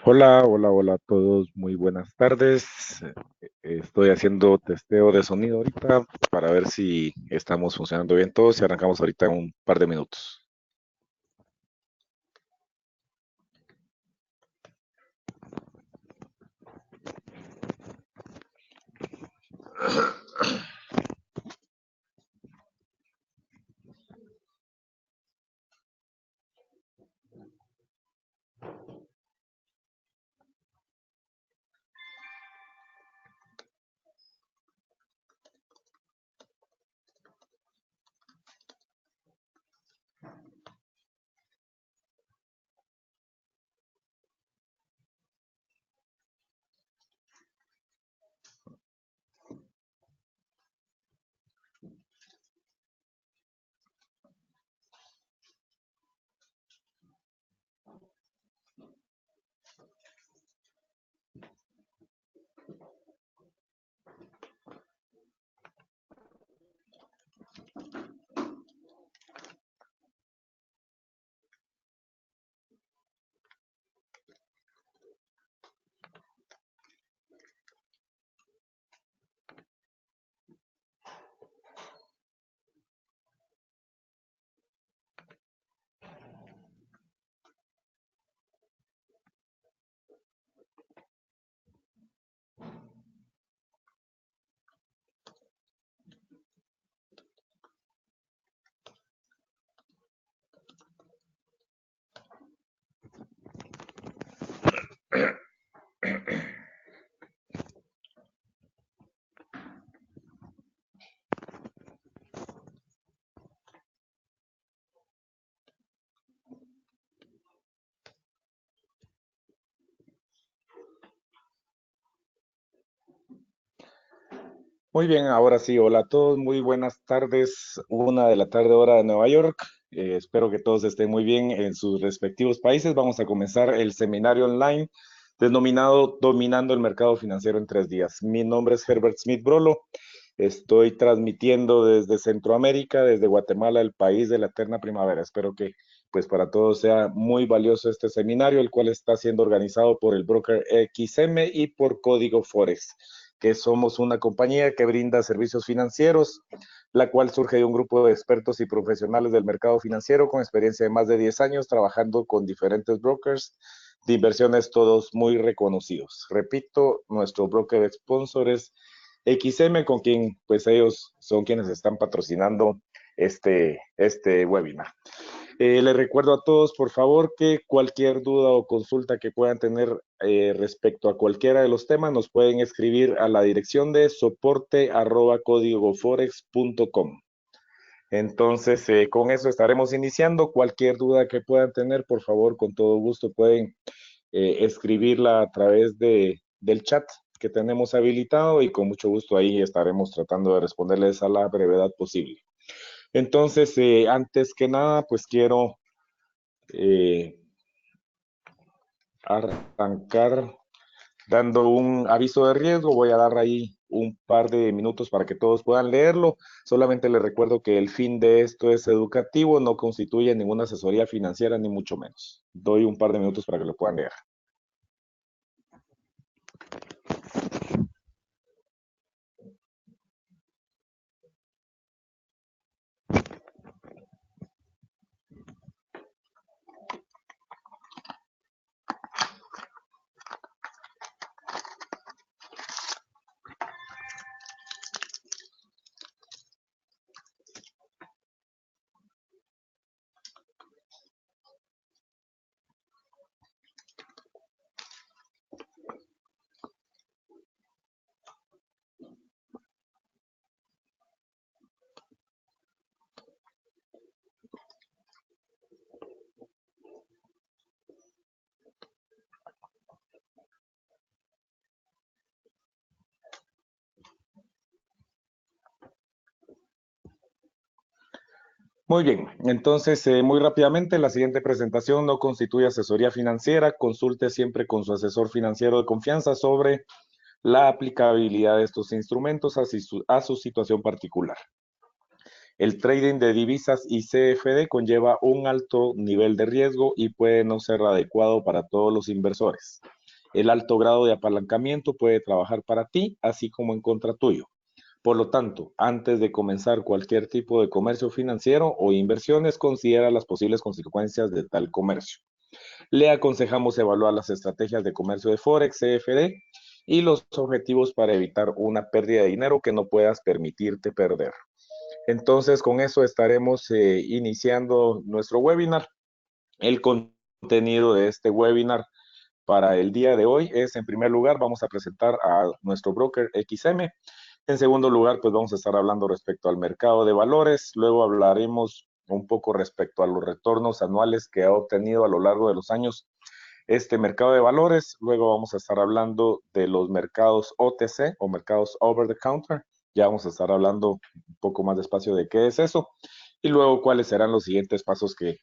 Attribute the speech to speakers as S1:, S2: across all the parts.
S1: Hola, hola, hola a todos, muy buenas tardes. Estoy haciendo testeo de sonido ahorita para ver si estamos funcionando bien todos y arrancamos ahorita en un par de minutos. Muy bien, ahora sí, hola a todos, muy buenas tardes, 1 de la tarde hora de Nueva York. Espero que todos estén muy bien en sus respectivos países. Vamos a comenzar el seminario online denominado Dominando el Mercado Financiero en 3 días. Mi nombre es Herbert Smith Brolo. Estoy transmitiendo desde Centroamérica, desde Guatemala, el país de la eterna primavera. Espero que pues para todos sea muy valioso este seminario, el cual está siendo organizado por el broker XM y por Código Forex, que somos una compañía que brinda servicios financieros, la cual surge de un grupo de expertos y profesionales del mercado financiero con experiencia de más de 10 años trabajando con diferentes brokers de inversiones, todos muy reconocidos. Repito, nuestro broker sponsor es XM, con quien pues ellos son quienes están patrocinando este webinar. Les recuerdo a todos, por favor, que cualquier duda o consulta que puedan tener respecto a cualquiera de los temas, nos pueden escribir a la dirección de soporte@códigoforex.com. Entonces, con eso estaremos iniciando. Cualquier duda que puedan tener, por favor, con todo gusto pueden escribirla a través del chat que tenemos habilitado y con mucho gusto ahí estaremos tratando de responderles a la brevedad posible. Entonces, antes que nada, pues quiero eh, arrancar dando un aviso de riesgo. Voy a dar ahí un par de minutos para que todos puedan leerlo. Solamente les recuerdo que el fin de esto es educativo, no constituye ninguna asesoría financiera, ni mucho menos. Doy un par de minutos para que lo puedan leer. Muy bien, entonces muy rápidamente, la siguiente presentación no constituye asesoría financiera. Consulte siempre con su asesor financiero de confianza sobre la aplicabilidad de estos instrumentos a su situación particular. El trading de divisas y CFD conlleva un alto nivel de riesgo y puede no ser adecuado para todos los inversores. El alto grado de apalancamiento puede trabajar para ti, así como en contra tuyo. Por lo tanto, antes de comenzar cualquier tipo de comercio financiero o inversiones, considera las posibles consecuencias de tal comercio. Le aconsejamos evaluar las estrategias de comercio de Forex, CFD, y los objetivos para evitar una pérdida de dinero que no puedas permitirte perder. Entonces, con eso estaremos iniciando nuestro webinar. El contenido de este webinar para el día de hoy es, en primer lugar, vamos a presentar a nuestro broker XM. En segundo lugar, pues vamos a estar hablando respecto al mercado de valores. Luego hablaremos un poco respecto a los retornos anuales que ha obtenido a lo largo de los años este mercado de valores. Luego vamos a estar hablando de los mercados OTC o mercados over the counter. Ya vamos a estar hablando un poco más despacio de qué es eso. Y luego cuáles serán los siguientes pasos que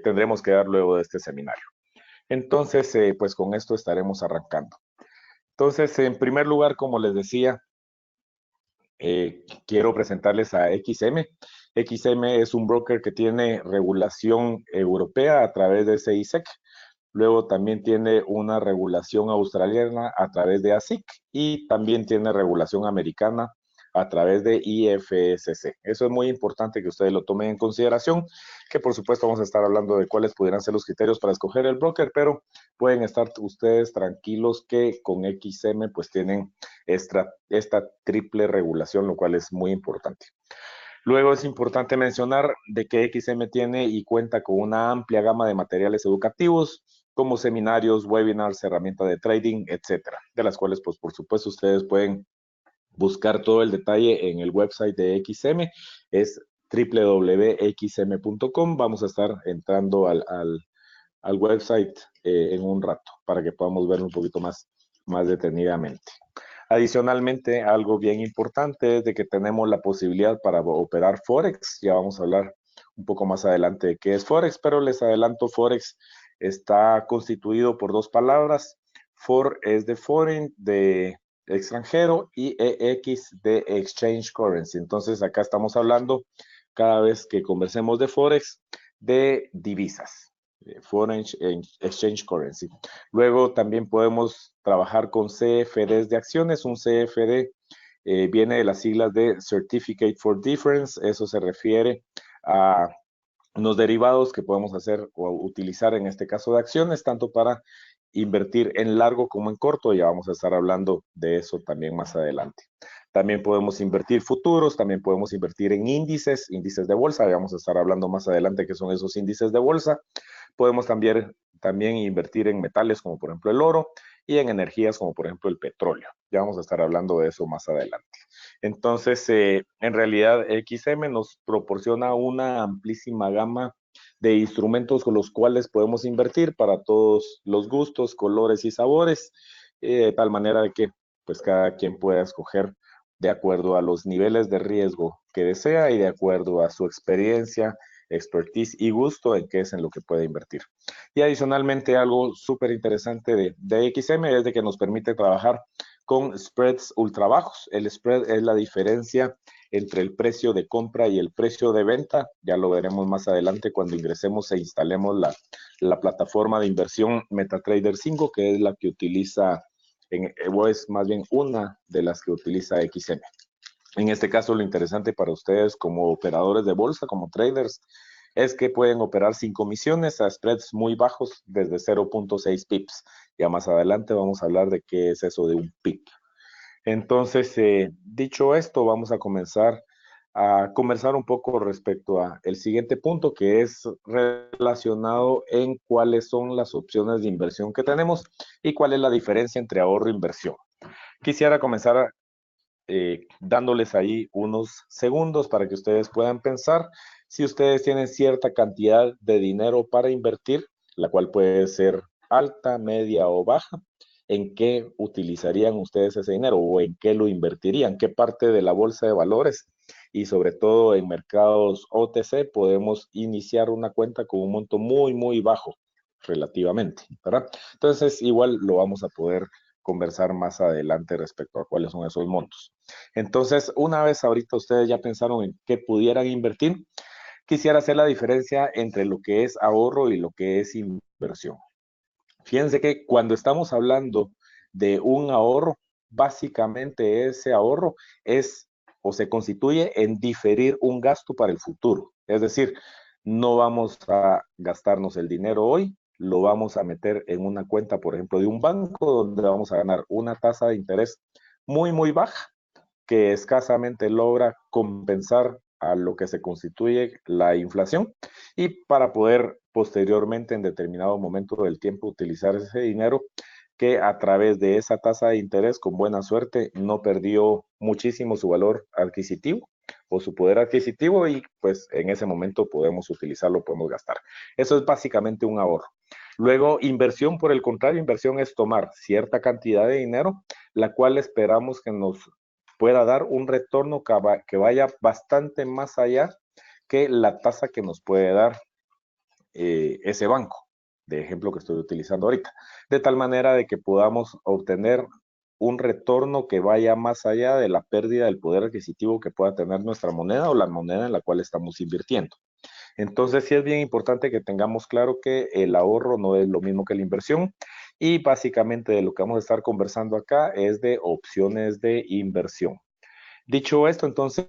S1: tendremos que dar luego de este seminario. Entonces, pues con esto estaremos arrancando. Entonces, en primer lugar, como les decía, quiero presentarles a XM. XM es un broker que tiene regulación europea a través de CISEC. Luego también tiene una regulación australiana a través de ASIC y también tiene regulación americana a través de IFSC. Eso es muy importante que ustedes lo tomen en consideración, que por supuesto vamos a estar hablando de cuáles pudieran ser los criterios para escoger el broker, pero pueden estar ustedes tranquilos que con XM pues tienen esta triple regulación, lo cual es muy importante. Luego es importante mencionar de que XM tiene y cuenta con una amplia gama de materiales educativos, como seminarios, webinars, herramientas de trading, etcétera, de las cuales, pues, por supuesto, ustedes pueden buscar todo el detalle en el website de XM, es www.xm.com. Vamos a estar entrando al website en un rato para que podamos verlo un poquito más detenidamente. Adicionalmente, algo bien importante es de que tenemos la posibilidad para operar Forex. Ya vamos a hablar un poco más adelante de qué es Forex, pero les adelanto, Forex está constituido por dos palabras. For es de foreign, de extranjero, y EX de exchange currency. Entonces, acá estamos hablando, cada vez que conversemos de Forex, de divisas. Foreign Exchange Currency. Luego también podemos trabajar con CFDs de acciones. Un CFD viene de las siglas de Certificate for Difference. Eso se refiere a unos derivados que podemos hacer o utilizar en este caso de acciones, tanto para invertir en largo como en corto. Ya vamos a estar hablando de eso también más adelante. También podemos invertir futuros, también podemos invertir en índices de bolsa. Ya vamos a estar hablando más adelante qué son esos índices de bolsa. Podemos también invertir en metales como por ejemplo el oro y en energías como por ejemplo el petróleo. Ya vamos a estar hablando de eso más adelante. Entonces, en realidad XM nos proporciona una amplísima gama de instrumentos con los cuales podemos invertir para todos los gustos, colores y sabores, de tal manera de que pues cada quien pueda escoger de acuerdo a los niveles de riesgo que desea y de acuerdo a su experiencia, expertise y gusto en qué es en lo que puede invertir. Y adicionalmente, algo súper interesante de XM es de que nos permite trabajar con spreads ultra bajos. El spread es la diferencia entre el precio de compra y el precio de venta. Ya lo veremos más adelante cuando ingresemos e instalemos la plataforma de inversión MetaTrader 5, que es la que utiliza, o es más bien una de las que utiliza XM. En este caso, lo interesante para ustedes como operadores de bolsa, como traders, es que pueden operar sin comisiones a spreads muy bajos desde 0.6 pips. Ya más adelante vamos a hablar de qué es eso de un pip. Entonces, dicho esto, vamos a comenzar a conversar un poco respecto a el siguiente punto, que es relacionado en cuáles son las opciones de inversión que tenemos y cuál es la diferencia entre ahorro e inversión. Quisiera comenzar dándoles ahí unos segundos para que ustedes puedan pensar si ustedes tienen cierta cantidad de dinero para invertir, la cual puede ser alta, media o baja. ¿En qué utilizarían ustedes ese dinero o en qué lo invertirían? ¿Qué parte de la bolsa de valores y sobre todo en mercados OTC podemos iniciar una cuenta con un monto muy bajo relativamente, ¿verdad? Entonces igual lo vamos a poder conversar más adelante respecto a cuáles son esos montos. Entonces, una vez ahorita ustedes ya pensaron en qué pudieran invertir, quisiera hacer la diferencia entre lo que es ahorro y lo que es inversión. Fíjense que cuando estamos hablando de un ahorro, básicamente ese ahorro es o se constituye en diferir un gasto para el futuro. Es decir, no vamos a gastarnos el dinero hoy, lo vamos a meter en una cuenta, por ejemplo, de un banco donde vamos a ganar una tasa de interés muy, muy baja que escasamente logra compensar a lo que se constituye la inflación y para poder posteriormente en determinado momento del tiempo utilizar ese dinero que a través de esa tasa de interés con buena suerte no perdió muchísimo su valor adquisitivo o su poder adquisitivo y pues en ese momento podemos utilizarlo, podemos gastar. Eso es básicamente un ahorro. Luego, inversión, por el contrario, inversión es tomar cierta cantidad de dinero, la cual esperamos que nos pueda dar un retorno que vaya bastante más allá que la tasa que nos puede dar ese banco, de ejemplo que estoy utilizando ahorita, de tal manera de que podamos obtener un retorno que vaya más allá de la pérdida del poder adquisitivo que pueda tener nuestra moneda o la moneda en la cual estamos invirtiendo. Entonces, sí es bien importante que tengamos claro que el ahorro no es lo mismo que la inversión y básicamente de lo que vamos a estar conversando acá es de opciones de inversión. Dicho esto, entonces,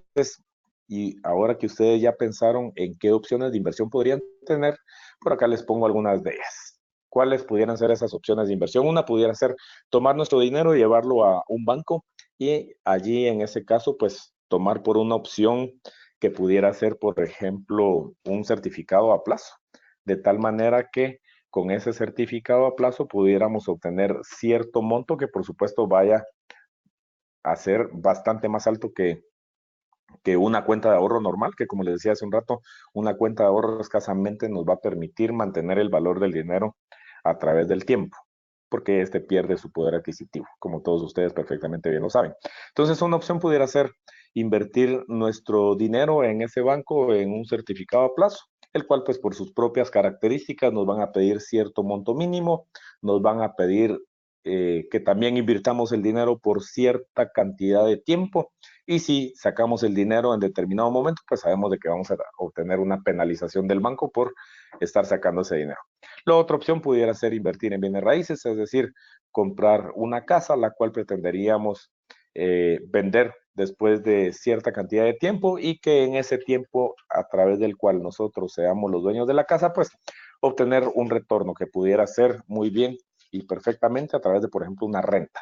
S1: y ahora que ustedes ya pensaron en qué opciones de inversión podrían tener, por acá les pongo algunas de ellas. ¿Cuáles pudieran ser esas opciones de inversión? Una pudiera ser tomar nuestro dinero y llevarlo a un banco y allí en ese caso, pues tomar por una opción que pudiera ser, por ejemplo, un certificado a plazo, de tal manera que con ese certificado a plazo pudiéramos obtener cierto monto que por supuesto vaya a ser bastante más alto que una cuenta de ahorro normal, que como les decía hace un rato, una cuenta de ahorro escasamente nos va a permitir mantener el valor del dinero a través del tiempo, porque este pierde su poder adquisitivo, como todos ustedes perfectamente bien lo saben. Entonces, una opción pudiera ser invertir nuestro dinero en ese banco en un certificado a plazo, el cual pues por sus propias características nos van a pedir cierto monto mínimo, nos van a pedir que también invirtamos el dinero por cierta cantidad de tiempo y si sacamos el dinero en determinado momento, pues sabemos de que vamos a obtener una penalización del banco por estar sacando ese dinero. La otra opción pudiera ser invertir en bienes raíces, es decir, comprar una casa, la cual pretenderíamos vender después de cierta cantidad de tiempo y que en ese tiempo a través del cual nosotros seamos los dueños de la casa, pues obtener un retorno que pudiera ser muy bien y perfectamente a través de, por ejemplo, una renta.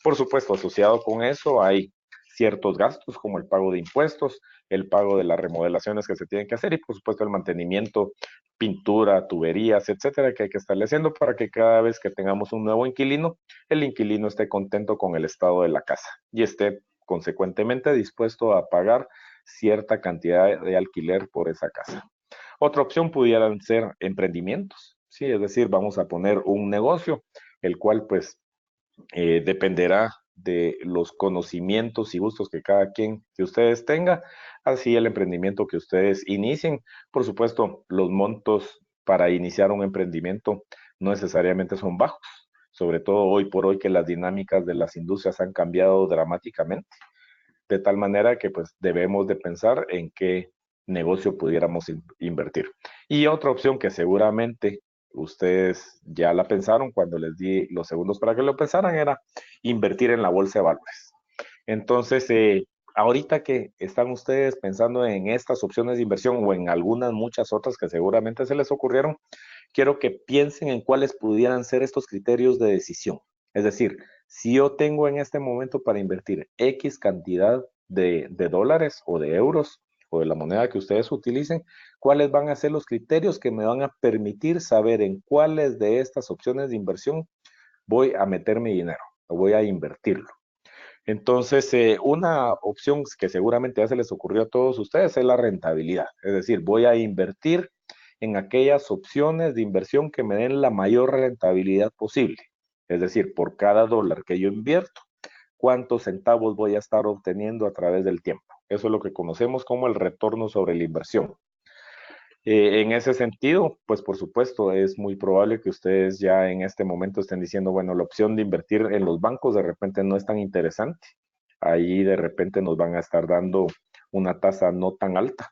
S1: Por supuesto, asociado con eso hay ciertos gastos como el pago de impuestos, el pago de las remodelaciones que se tienen que hacer y por supuesto el mantenimiento, pintura, tuberías, etcétera, que hay que estarle haciendo para que cada vez que tengamos un nuevo inquilino, el inquilino esté contento con el estado de la casa y esté consecuentemente dispuesto a pagar cierta cantidad de alquiler por esa casa. Otra opción pudieran ser emprendimientos, ¿sí? Es decir, vamos a poner un negocio, el cual pues dependerá de los conocimientos y gustos que cada quien que ustedes tenga, así el emprendimiento que ustedes inicien. Por supuesto, los montos para iniciar un emprendimiento no necesariamente son bajos, sobre todo hoy por hoy que las dinámicas de las industrias han cambiado dramáticamente, de tal manera que pues debemos de pensar en qué negocio pudiéramos invertir. Y otra opción que seguramente ustedes ya la pensaron cuando les di los segundos para que lo pensaran era invertir en la bolsa de valores. Entonces, ahorita que están ustedes pensando en estas opciones de inversión o en algunas muchas otras que seguramente se les ocurrieron, quiero que piensen en cuáles pudieran ser estos criterios de decisión. Es decir, si yo tengo en este momento para invertir X cantidad de dólares o de euros o de la moneda que ustedes utilicen, ¿cuáles van a ser los criterios que me van a permitir saber en cuáles de estas opciones de inversión voy a meter mi dinero o voy a invertirlo? Entonces, una opción que seguramente ya se les ocurrió a todos ustedes es la rentabilidad. Es decir, voy a invertir en aquellas opciones de inversión que me den la mayor rentabilidad posible. Es decir, por cada dólar que yo invierto, ¿cuántos centavos voy a estar obteniendo a través del tiempo? Eso es lo que conocemos como el retorno sobre la inversión. En ese sentido, pues por supuesto, es muy probable que ustedes ya en este momento estén diciendo, bueno, la opción de invertir en los bancos de repente no es tan interesante. Ahí de repente nos van a estar dando una tasa no tan alta,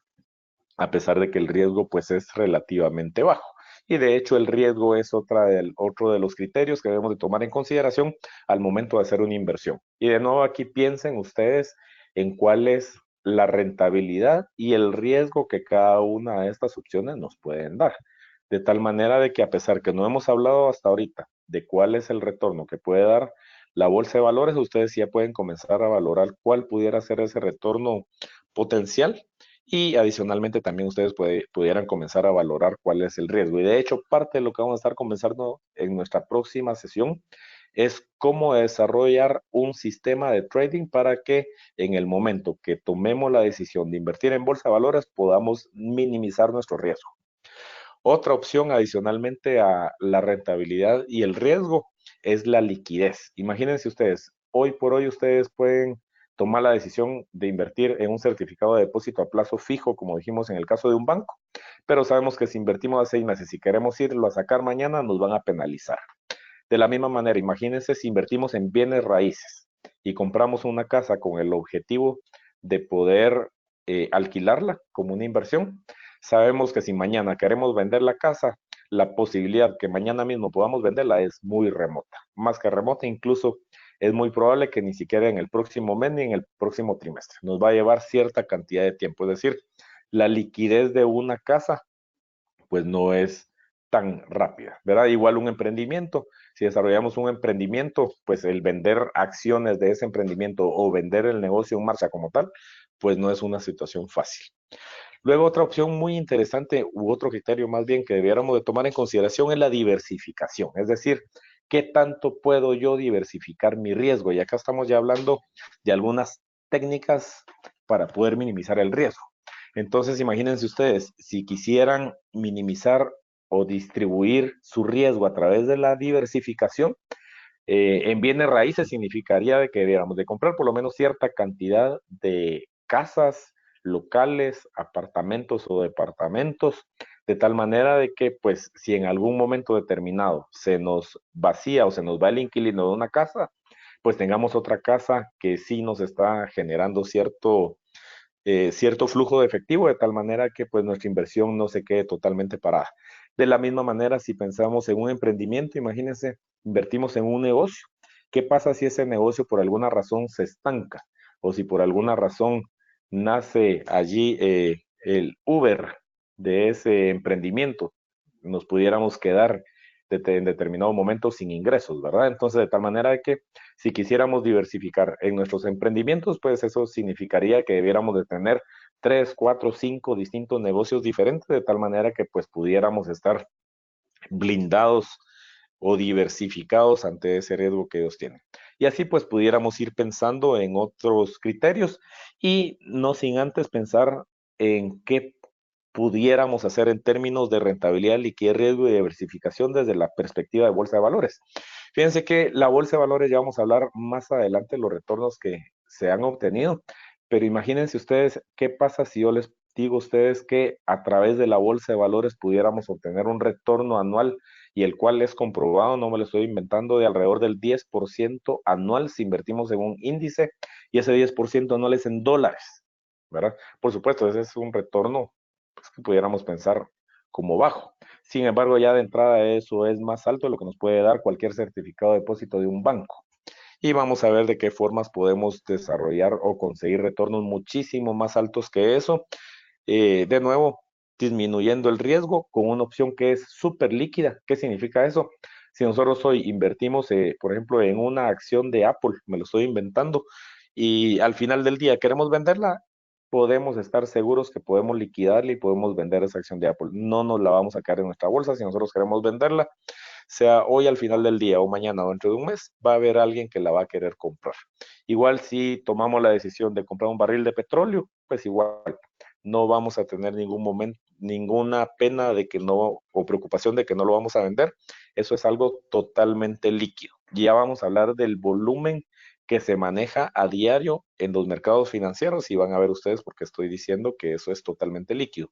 S1: a pesar de que el riesgo pues es relativamente bajo. Y de hecho el riesgo es otro de los criterios que debemos de tomar en consideración al momento de hacer una inversión. Y de nuevo aquí piensen ustedes en cuál es la rentabilidad y el riesgo que cada una de estas opciones nos pueden dar. De tal manera de que a pesar que no hemos hablado hasta ahorita de cuál es el retorno que puede dar la bolsa de valores, ustedes ya pueden comenzar a valorar cuál pudiera ser ese retorno potencial y adicionalmente también ustedes pudieran comenzar a valorar cuál es el riesgo. Y de hecho, parte de lo que vamos a estar conversando en nuestra próxima sesión es cómo desarrollar un sistema de trading para que en el momento que tomemos la decisión de invertir en bolsa de valores podamos minimizar nuestro riesgo. Otra opción adicionalmente a la rentabilidad y el riesgo es la liquidez. Imagínense ustedes, hoy por hoy ustedes pueden tomar la decisión de invertir en un certificado de depósito a plazo fijo, como dijimos en el caso de un banco, pero sabemos que si invertimos a 6 meses y queremos irlo a sacar mañana, nos van a penalizar. De la misma manera, imagínense si invertimos en bienes raíces y compramos una casa con el objetivo de poder alquilarla como una inversión. Sabemos que si mañana queremos vender la casa, la posibilidad que mañana mismo podamos venderla es muy remota. Más que remota, incluso es muy probable que ni siquiera en el próximo mes ni en el próximo trimestre. Nos va a llevar cierta cantidad de tiempo. Es decir, la liquidez de una casa pues no es tan rápida, ¿verdad? Igual un emprendimiento, si desarrollamos un emprendimiento, pues el vender acciones de ese emprendimiento o vender el negocio en marcha como tal, pues no es una situación fácil. Luego otra opción muy interesante u otro criterio más bien que debiéramos de tomar en consideración es la diversificación, es decir, ¿qué tanto puedo yo diversificar mi riesgo? Y acá estamos ya hablando de algunas técnicas para poder minimizar el riesgo. Entonces, imagínense ustedes, si quisieran minimizar o distribuir su riesgo a través de la diversificación, en bienes raíces significaría de que debiéramos de comprar por lo menos cierta cantidad de casas, locales, apartamentos o departamentos, de tal manera de que, pues, si en algún momento determinado se nos vacía o se nos va el inquilino de una casa, pues tengamos otra casa que sí nos está generando cierto flujo de efectivo, de tal manera que pues nuestra inversión no se quede totalmente parada. De la misma manera, si pensamos en un emprendimiento, imagínense, invertimos en un negocio. ¿Qué pasa si ese negocio por alguna razón se estanca? O si por alguna razón nace allí el Uber de ese emprendimiento, nos pudiéramos quedar en determinado momento sin ingresos, ¿verdad? Entonces, de tal manera que si quisiéramos diversificar en nuestros emprendimientos, pues eso significaría que debiéramos de tener 3, 4, 5 distintos negocios diferentes, de tal manera que pues pudiéramos estar blindados o diversificados ante ese riesgo que ellos tienen. Y así pues pudiéramos ir pensando en otros criterios y no sin antes pensar en qué pudiéramos hacer en términos de rentabilidad, liquidez, riesgo y diversificación desde la perspectiva de bolsa de valores. Fíjense que la bolsa de valores, ya vamos a hablar más adelante de los retornos que se han obtenido, pero imagínense ustedes qué pasa si yo les digo a ustedes que a través de la bolsa de valores pudiéramos obtener un retorno anual y el cual es comprobado, no me lo estoy inventando, de alrededor del 10% anual si invertimos en un índice y ese 10% anual es en dólares, ¿verdad? Por supuesto, ese es un retorno pues, que pudiéramos pensar como bajo. Sin embargo, ya de entrada eso es más alto de lo que nos puede dar cualquier certificado de depósito de un banco. Y vamos a ver de qué formas podemos desarrollar o conseguir retornos muchísimo más altos que eso. De nuevo, disminuyendo el riesgo con una opción que es súper líquida. ¿Qué significa eso? Si nosotros hoy invertimos, por ejemplo, en una acción de Apple, me lo estoy inventando, y al final del día queremos venderla, podemos estar seguros que podemos liquidarla y podemos vender esa acción de Apple. No nos la vamos a sacar en nuestra bolsa si nosotros queremos venderla, sea hoy al final del día o mañana o dentro de un mes, va a haber alguien que la va a querer comprar. Igual si tomamos la decisión de comprar un barril de petróleo, pues igual no vamos a tener ningún momento, ninguna pena de que no, o preocupación de que no lo vamos a vender. Eso es algo totalmente líquido. Ya vamos a hablar del volumen que se maneja a diario en los mercados financieros y van a ver ustedes porque estoy diciendo que eso es totalmente líquido.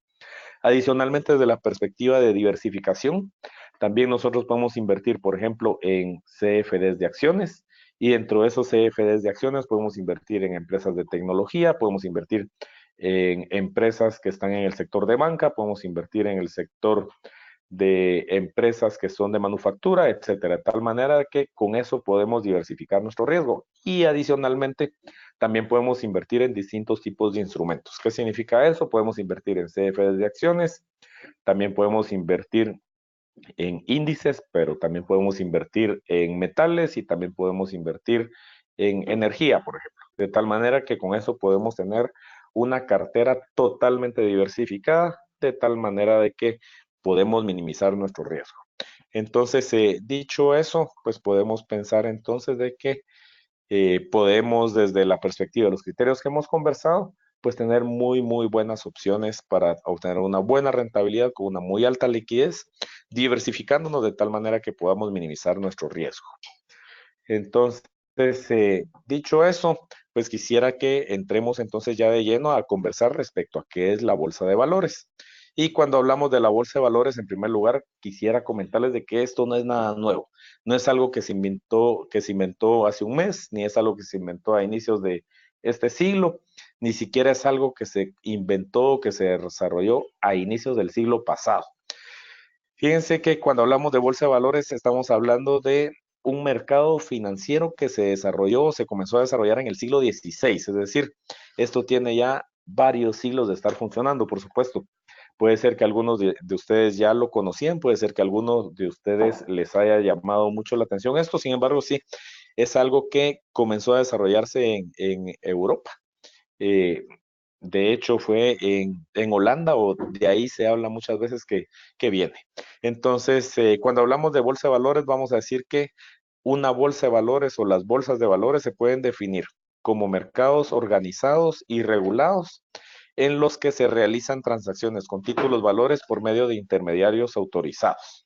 S1: Adicionalmente, desde la perspectiva de diversificación, también nosotros podemos invertir, por ejemplo, en CFDs de acciones y dentro de esos CFDs de acciones podemos invertir en empresas de tecnología, podemos invertir en empresas que están en el sector de banca, podemos invertir en el sector de empresas que son de manufactura, etcétera, de tal manera que con eso podemos diversificar nuestro riesgo. Y adicionalmente, también podemos invertir en distintos tipos de instrumentos. ¿Qué significa eso? Podemos invertir en CFDs de acciones, también podemos invertir en índices, pero también podemos invertir en metales y también podemos invertir en energía, por ejemplo. De tal manera que con eso podemos tener una cartera totalmente diversificada, de tal manera de que podemos minimizar nuestro riesgo. Entonces, dicho eso, pues podemos pensar entonces de que podemos desde la perspectiva de los criterios que hemos conversado, pues tener muy buenas opciones para obtener una buena rentabilidad con una muy alta liquidez, diversificándonos de tal manera que podamos minimizar nuestro riesgo. Entonces, dicho eso, pues quisiera que entremos entonces ya de lleno a conversar respecto a qué es la bolsa de valores. Y cuando hablamos de la bolsa de valores, en primer lugar, quisiera comentarles de que esto no es nada nuevo. No es algo que se inventó hace un mes, ni es algo que se inventó a inicios de este siglo, ni siquiera es algo que se inventó, que se desarrolló a inicios del siglo pasado. Fíjense que cuando hablamos de bolsa de valores estamos hablando de un mercado financiero que se desarrolló, se comenzó a desarrollar en el siglo XVI, es decir, esto tiene ya varios siglos de estar funcionando, por supuesto. Puede ser que algunos de ustedes ya lo conocían, puede ser que a algunos de ustedes les haya llamado mucho la atención esto, sin embargo, sí, es algo que comenzó a desarrollarse en Europa. Eh, de hecho, fue en Holanda o de ahí se habla muchas veces que viene. Entonces, cuando hablamos de bolsa de valores, vamos a decir que una bolsa de valores o las bolsas de valores se pueden definir como mercados organizados y regulados en los que se realizan transacciones con títulos valores por medio de intermediarios autorizados.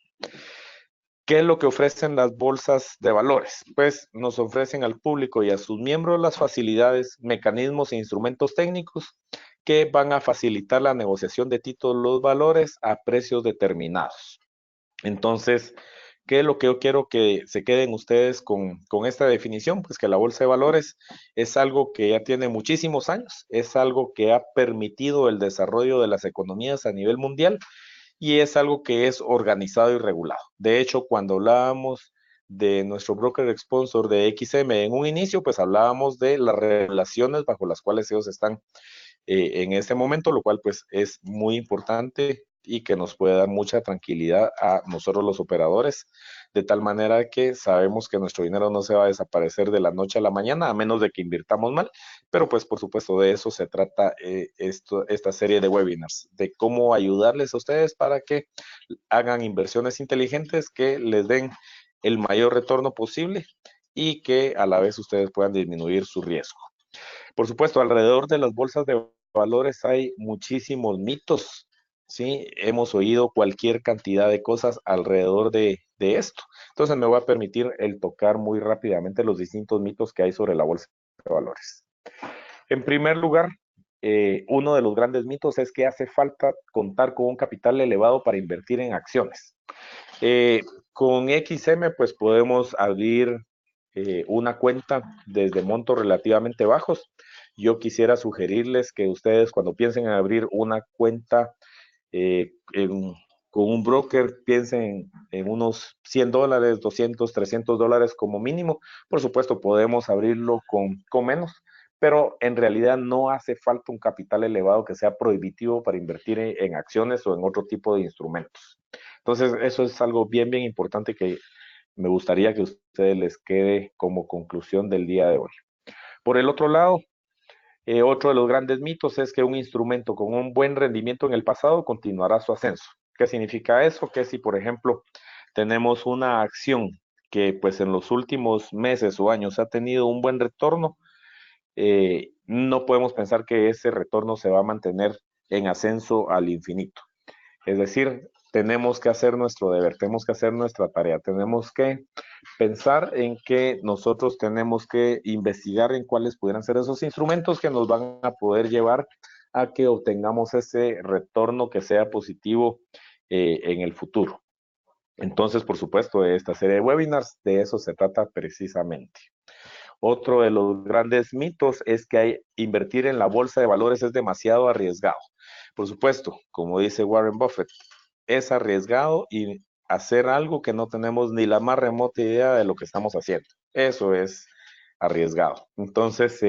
S1: ¿Qué es lo que ofrecen las bolsas de valores? Pues nos ofrecen al público y a sus miembros las facilidades, mecanismos e instrumentos técnicos que van a facilitar la negociación de títulos valores a precios determinados. Entonces, ¿qué es lo que yo quiero que se queden ustedes con esta definición? Pues que la bolsa de valores es algo que ya tiene muchísimos años, es algo que ha permitido el desarrollo de las economías a nivel mundial y es algo que es organizado y regulado. De hecho, cuando hablábamos de nuestro broker sponsor de XM en un inicio, pues hablábamos de las regulaciones bajo las cuales ellos están en este momento, lo cual pues es muy importante y que nos puede dar mucha tranquilidad a nosotros los operadores, de tal manera que sabemos que nuestro dinero no se va a desaparecer de la noche a la mañana, a menos de que invirtamos mal, pero pues por supuesto de eso se trata esta serie de webinars, de cómo ayudarles a ustedes para que hagan inversiones inteligentes que les den el mayor retorno posible y que a la vez ustedes puedan disminuir su riesgo. Por supuesto, alrededor de las bolsas de valores hay muchísimos mitos, ¿sí? Hemos oído cualquier cantidad de cosas alrededor de esto. Entonces me voy a permitir el tocar muy rápidamente los distintos mitos que hay sobre la bolsa de valores. En primer lugar, uno de los grandes mitos es que hace falta contar con un capital elevado para invertir en acciones. Con XM, pues podemos abrir una cuenta desde montos relativamente bajos. Yo quisiera sugerirles que ustedes cuando piensen en abrir una cuenta con un broker, piensen en unos $100, 200, $300 como mínimo. Por supuesto, podemos abrirlo con menos, pero en realidad no hace falta un capital elevado que sea prohibitivo para invertir en acciones o en otro tipo de instrumentos. Entonces, eso es algo bien importante que me gustaría que a ustedes les quede como conclusión del día de hoy. Por el otro lado, otro de los grandes mitos es que un instrumento con un buen rendimiento en el pasado continuará su ascenso. ¿Qué significa eso? Que si, por ejemplo, tenemos una acción que pues en los últimos meses o años ha tenido un buen retorno, no podemos pensar que ese retorno se va a mantener en ascenso al infinito. Es decir, tenemos que hacer nuestro deber, tenemos que hacer nuestra tarea, tenemos que pensar en que nosotros tenemos que investigar en cuáles pudieran ser esos instrumentos que nos van a poder llevar a que obtengamos ese retorno que sea positivo en el futuro. Entonces, por supuesto, esta serie de webinars, de eso se trata precisamente. Otro de los grandes mitos es que invertir en la bolsa de valores es demasiado arriesgado. Por supuesto, como dice Warren Buffett, es arriesgado y hacer algo que no tenemos ni la más remota idea de lo que estamos haciendo. Eso es arriesgado. Entonces,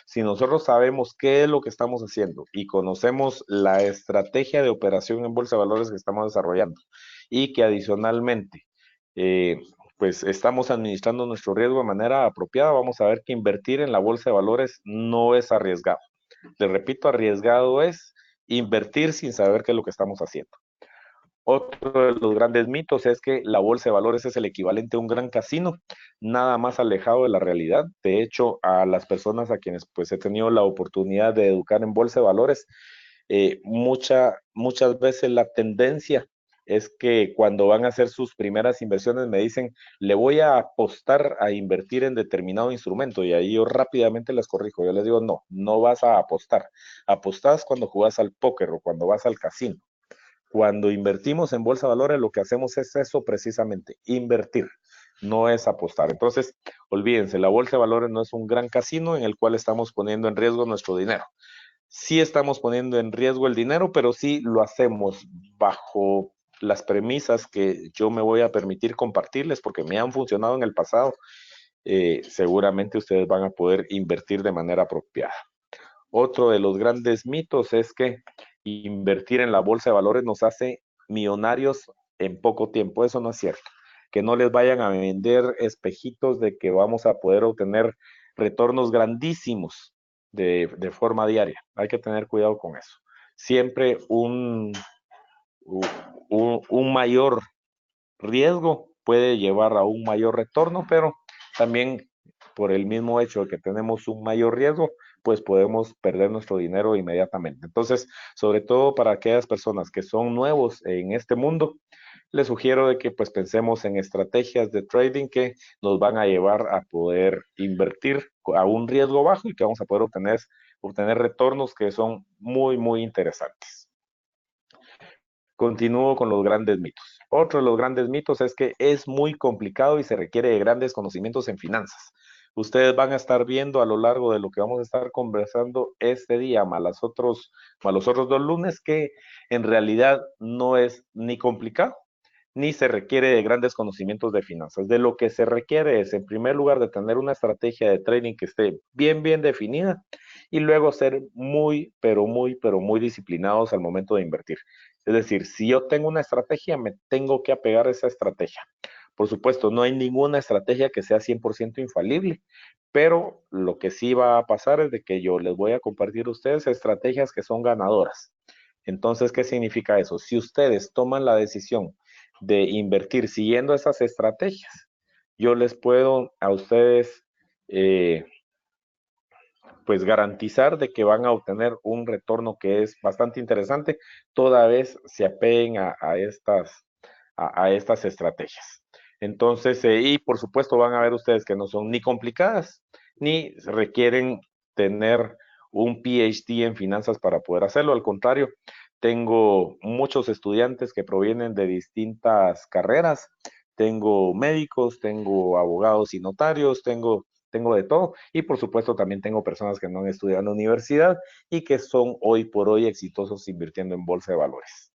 S1: si nosotros sabemos qué es lo que estamos haciendo y conocemos la estrategia de operación en bolsa de valores que estamos desarrollando y que adicionalmente, eh, pues estamos administrando nuestro riesgo de manera apropiada, vamos a ver que invertir en la bolsa de valores no es arriesgado. Le repito, arriesgado es invertir sin saber qué es lo que estamos haciendo. Otro de los grandes mitos es que la bolsa de valores es el equivalente a un gran casino, nada más alejado de la realidad. De hecho, a las personas a quienes pues he tenido la oportunidad de educar en bolsa de valores, muchas veces la tendencia es que cuando van a hacer sus primeras inversiones me dicen, le voy a apostar a invertir en determinado instrumento y ahí yo rápidamente les corrijo. Yo les digo, no, no vas a apostar. Apostás cuando jugás al póker o cuando vas al casino. Cuando invertimos en bolsa de valores, lo que hacemos es eso precisamente, invertir, no es apostar. Entonces, olvídense, la bolsa de valores no es un gran casino en el cual estamos poniendo en riesgo nuestro dinero. Sí estamos poniendo en riesgo el dinero, pero sí lo hacemos bajo las premisas que yo me voy a permitir compartirles porque me han funcionado en el pasado. Seguramente ustedes van a poder invertir de manera apropiada. Otro de los grandes mitos es que invertir en la bolsa de valores nos hace millonarios en poco tiempo. Eso no es cierto. Que no les vayan a vender espejitos de que vamos a poder obtener retornos grandísimos de forma diaria. Hay que tener cuidado con eso. Siempre un mayor riesgo puede llevar a un mayor retorno, pero también por el mismo hecho de que tenemos un mayor riesgo, pues podemos perder nuestro dinero inmediatamente. Entonces, sobre todo para aquellas personas que son nuevos en este mundo, les sugiero de que pues pensemos en estrategias de trading que nos van a llevar a poder invertir a un riesgo bajo y que vamos a poder obtener retornos que son muy, muy interesantes. Continúo con los grandes mitos. Otro de los grandes mitos es que es muy complicado y se requiere de grandes conocimientos en finanzas. Ustedes van a estar viendo a lo largo de lo que vamos a estar conversando este día, más los otros dos lunes, que en realidad no es ni complicado ni se requiere de grandes conocimientos de finanzas. De lo que se requiere es, en primer lugar, de tener una estrategia de trading que esté bien, bien definida y luego ser muy, pero muy disciplinados al momento de invertir. Es decir, si yo tengo una estrategia, me tengo que apegar a esa estrategia. Por supuesto, no hay ninguna estrategia que sea 100% infalible, pero lo que sí va a pasar es de que yo les voy a compartir a ustedes estrategias que son ganadoras. Entonces, ¿qué significa eso? Si ustedes toman la decisión de invertir siguiendo esas estrategias, yo les puedo a ustedes eh, pues garantizar de que van a obtener un retorno que es bastante interesante, toda vez se apeguen a estas estrategias. Entonces, y por supuesto van a ver ustedes que no son ni complicadas, ni requieren tener un PhD en finanzas para poder hacerlo. Al contrario, tengo muchos estudiantes que provienen de distintas carreras. Tengo médicos, tengo abogados y notarios, tengo de todo y por supuesto también tengo personas que no han estudiado en la universidad y que son hoy por hoy exitosos invirtiendo en bolsa de valores.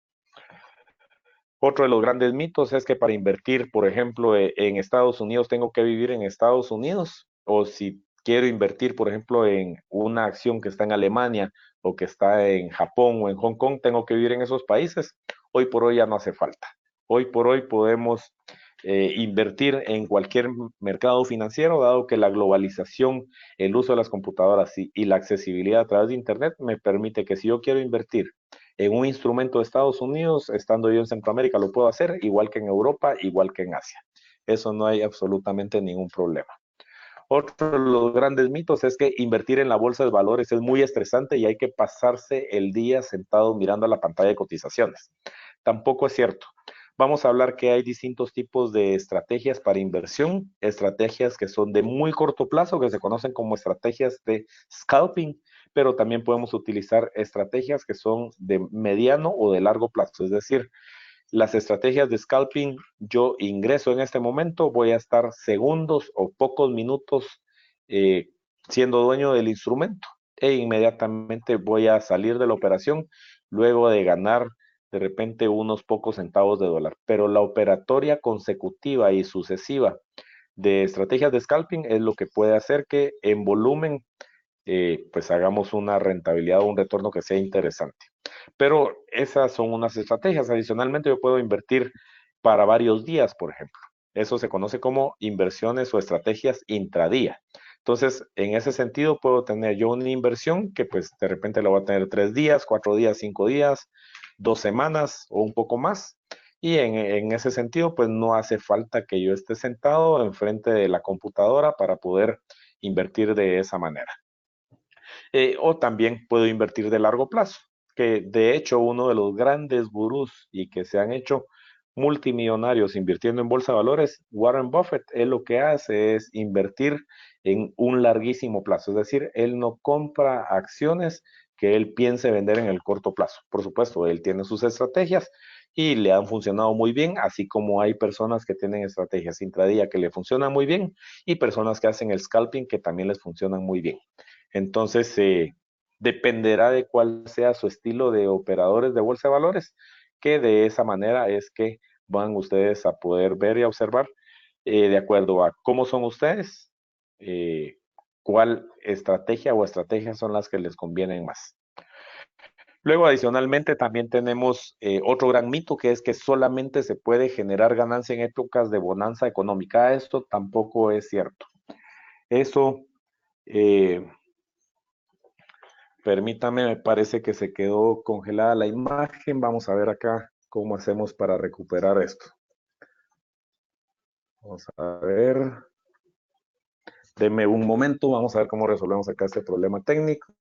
S1: Otro de los grandes mitos es que para invertir, por ejemplo, en Estados Unidos tengo que vivir en Estados Unidos o si quiero invertir, por ejemplo, en una acción que está en Alemania o que está en Japón o en Hong Kong, tengo que vivir en esos países. Hoy por hoy ya no hace falta. Hoy por hoy podemos invertir en cualquier mercado financiero, dado que la globalización, el uso de las computadoras y la accesibilidad a través de Internet me permite que si yo quiero invertir en un instrumento de Estados Unidos, estando yo en Centroamérica, lo puedo hacer, igual que en Europa, igual que en Asia. Eso no hay absolutamente ningún problema. Otro de los grandes mitos es que invertir en la bolsa de valores es muy estresante y hay que pasarse el día sentado mirando a la pantalla de cotizaciones. Tampoco es cierto. Vamos a hablar que hay distintos tipos de estrategias para inversión, estrategias que son de muy corto plazo, que se conocen como estrategias de scalping, pero también podemos utilizar estrategias que son de mediano o de largo plazo. Es decir, las estrategias de scalping, yo ingreso en este momento, voy a estar segundos o pocos minutos eh, siendo dueño del instrumento e inmediatamente voy a salir de la operación luego de ganar de repente unos pocos centavos de dólar, pero la operatoria consecutiva y sucesiva de estrategias de scalping es lo que puede hacer que en volumen pues hagamos una rentabilidad o un retorno que sea interesante. Pero esas son unas estrategias. Adicionalmente, yo puedo invertir para varios días, por ejemplo. Eso se conoce como inversiones o estrategias intradía. Entonces, en ese sentido, puedo tener yo una inversión que pues de repente la voy a tener 3 días, 4 días, 5 días, 2 semanas o un poco más. Y en ese sentido, pues no hace falta que yo esté sentado enfrente de la computadora para poder invertir de esa manera. O también puedo invertir de largo plazo, que de hecho uno de los grandes gurús y que se han hecho multimillonarios invirtiendo en bolsa de valores, Warren Buffett, él lo que hace es invertir en un larguísimo plazo, es decir, él no compra acciones que él piense vender en el corto plazo. Por supuesto, él tiene sus estrategias y le han funcionado muy bien, así como hay personas que tienen estrategias intradía que le funcionan muy bien y personas que hacen el scalping que también les funcionan muy bien. Entonces, dependerá de cuál sea su estilo de operadores de bolsa de valores, que de esa manera es que van ustedes a poder ver y observar de acuerdo a cómo son ustedes, eh, cuál estrategia o estrategias son las que les convienen más. Luego, adicionalmente, también tenemos otro gran mito que es que solamente se puede generar ganancia en épocas de bonanza económica. Esto tampoco es cierto. Eso eh, Permítame, me parece que se quedó congelada la imagen. Vamos a ver acá cómo hacemos para recuperar esto. Vamos a ver. Deme un momento, vamos a ver cómo resolvemos acá este problema técnico.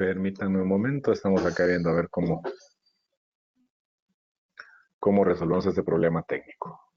S1: Permítanme un momento, estamos acá viendo a ver cómo resolvemos este problema técnico.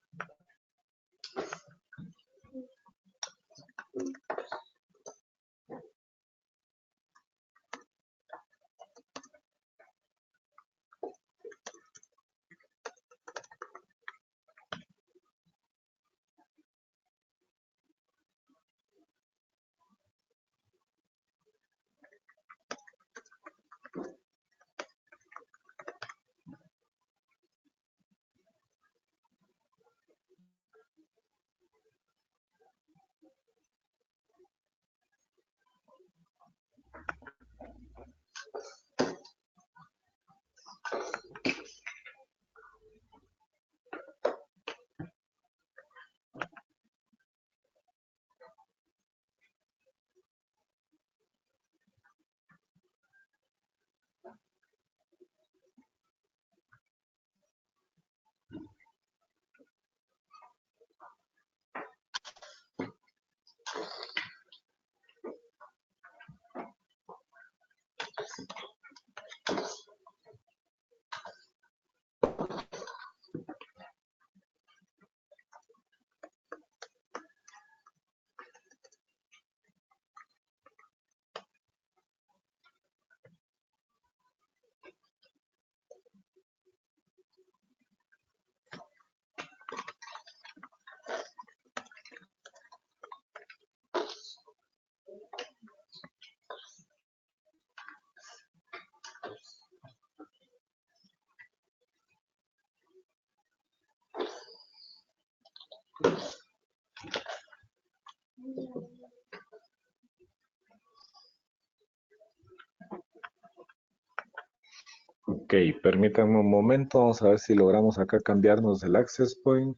S1: Ok, permítanme un momento, vamos a ver si logramos acá cambiarnos el access point.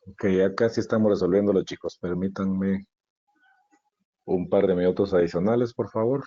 S1: Ok, ya casi estamos resolviéndolo, chicos. Permítanme un par de minutos adicionales, por favor.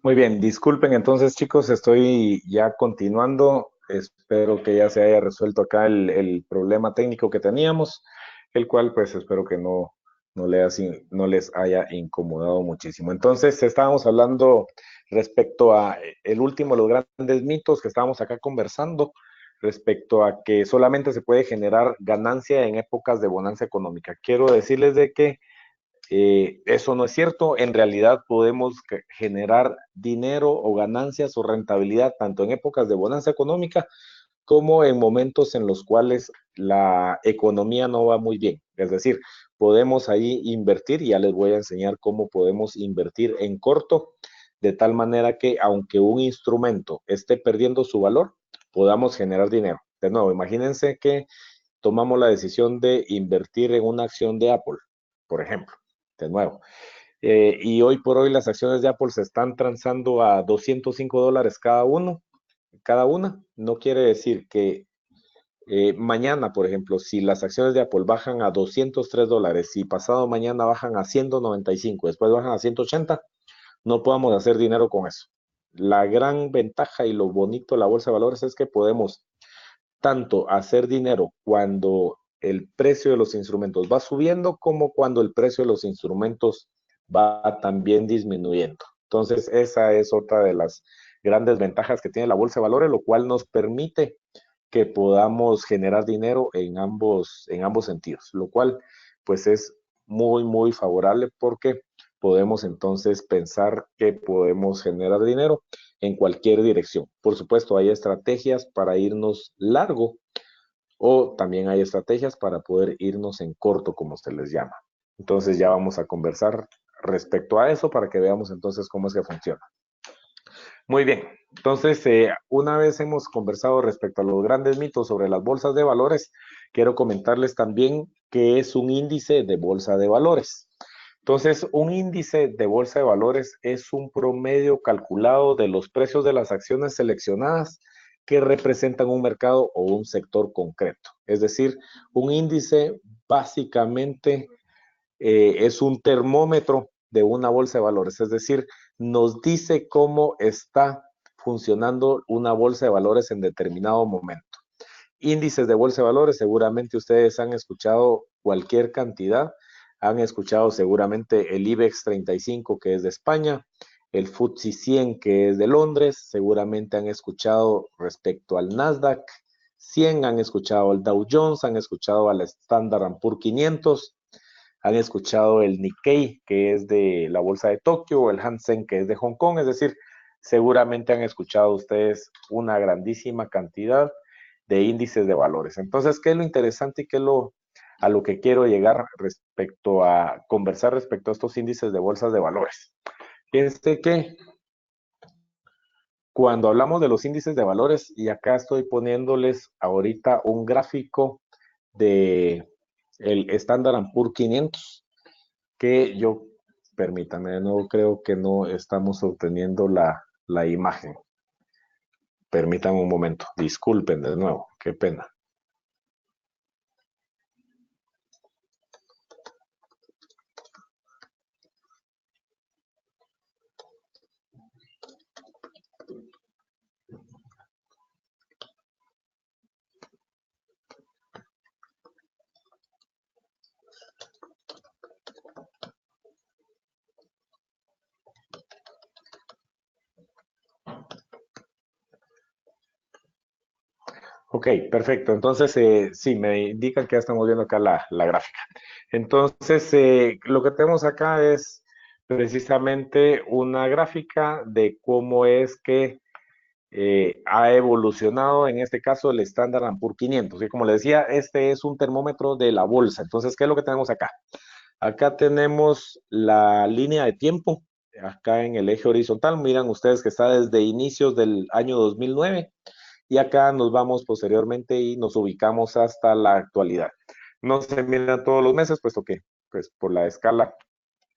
S1: Muy bien, disculpen entonces chicos, estoy ya continuando. Espero que ya se haya resuelto acá el problema técnico que teníamos, el cual pues espero que no les haya incomodado muchísimo. Entonces, estábamos hablando respecto a el último de los grandes mitos que estábamos acá conversando, respecto a que solamente se puede generar ganancia en épocas de bonanza económica. Quiero decirles de que eso no es cierto. En realidad podemos generar dinero o ganancias o rentabilidad tanto en épocas de bonanza económica como en momentos en los cuales la economía no va muy bien. Es decir, podemos ahí invertir y ya les voy a enseñar cómo podemos invertir en corto, de tal manera que aunque un instrumento esté perdiendo su valor, podamos generar dinero. De nuevo, imagínense que tomamos la decisión de invertir en una acción de Apple, por ejemplo, de nuevo. Y hoy por hoy las acciones de Apple se están transando a $205 cada una. No quiere decir que mañana, por ejemplo, si las acciones de Apple bajan a $203 y pasado mañana bajan a 195, después bajan a 180, no podamos hacer dinero con eso. La gran ventaja y lo bonito de la bolsa de valores es que podemos tanto hacer dinero cuando el precio de los instrumentos va subiendo como cuando el precio de los instrumentos va también disminuyendo. Entonces, esa es otra de las grandes ventajas que tiene la bolsa de valores, lo cual nos permite que podamos generar dinero en ambos sentidos, lo cual pues es muy, muy favorable porque podemos entonces pensar que podemos generar dinero en cualquier dirección. Por supuesto, hay estrategias para irnos largo o también hay estrategias para poder irnos en corto, como se les llama. Entonces ya vamos a conversar respecto a eso para que veamos entonces cómo es que funciona. Muy bien, entonces una vez hemos conversado respecto a los grandes mitos sobre las bolsas de valores, quiero comentarles también qué es un índice de bolsa de valores. Entonces, un índice de bolsa de valores es un promedio calculado de los precios de las acciones seleccionadas que representan un mercado o un sector concreto. Es decir, un índice básicamente es un termómetro de una bolsa de valores, es decir, nos dice cómo está funcionando una bolsa de valores en determinado momento. Índices de bolsa de valores, seguramente ustedes han escuchado cualquier cantidad, han escuchado seguramente el IBEX 35 que es de España, el FTSE 100 que es de Londres, seguramente han escuchado respecto al Nasdaq 100, han escuchado al Dow Jones, han escuchado al Standard Poor's 500, han escuchado el Nikkei, que es de la bolsa de Tokio, o el Hansen, que es de Hong Kong, es decir, seguramente han escuchado ustedes una grandísima cantidad de índices de valores. Entonces, ¿qué es lo interesante y qué es a lo que quiero llegar respecto a conversar respecto a estos índices de bolsas de valores? Fíjense que cuando hablamos de los índices de valores, y acá estoy poniéndoles ahorita un gráfico de el Standard Poor's 500, que yo, permítame, no creo que no estamos obteniendo la imagen. Permítame un momento, disculpen de nuevo, qué pena. Ok, perfecto. Entonces, sí, me indican que ya estamos viendo acá la gráfica. Entonces, lo que tenemos acá es precisamente una gráfica de cómo es que ha evolucionado, en este caso, el Standard Poor's 500. Y como le decía, este es un termómetro de la bolsa. Entonces, ¿qué es lo que tenemos acá? Acá tenemos la línea de tiempo, acá en el eje horizontal. Miran ustedes que está desde inicios del año 2009 y acá nos vamos posteriormente y nos ubicamos hasta la actualidad. No se miran todos los meses, puesto que pues, por la escala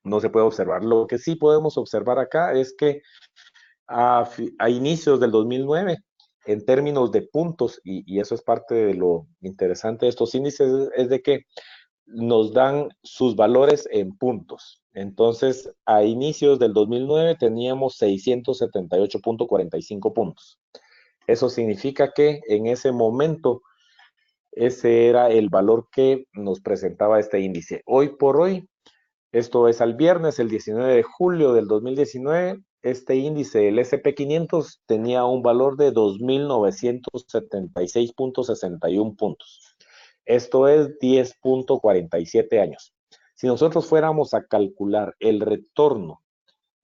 S1: no se puede observar. Lo que sí podemos observar acá es que a inicios del 2009, en términos de puntos, y eso es parte de lo interesante de estos índices, es de que nos dan sus valores en puntos. Entonces, a inicios del 2009 teníamos 678.45 puntos. Eso significa que en ese momento ese era el valor que nos presentaba este índice. Hoy por hoy, esto es al viernes, el 19 de julio del 2019, este índice, el SP500, tenía un valor de 2.976.61 puntos. Esto es 10.47 años. Si nosotros fuéramos a calcular el retorno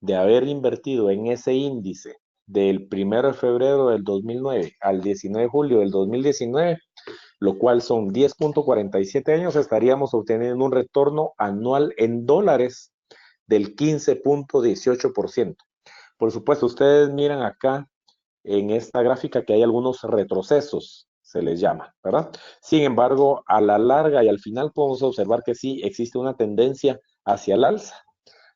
S1: de haber invertido en ese índice del 1 de febrero del 2009 al 19 de julio del 2019, lo cual son 10.47 años, estaríamos obteniendo un retorno anual en dólares del 15.18%. Por supuesto, ustedes miran acá en esta gráfica que hay algunos retrocesos, se les llama, ¿verdad? Sin embargo, a la larga y al final podemos observar que sí existe una tendencia hacia el alza,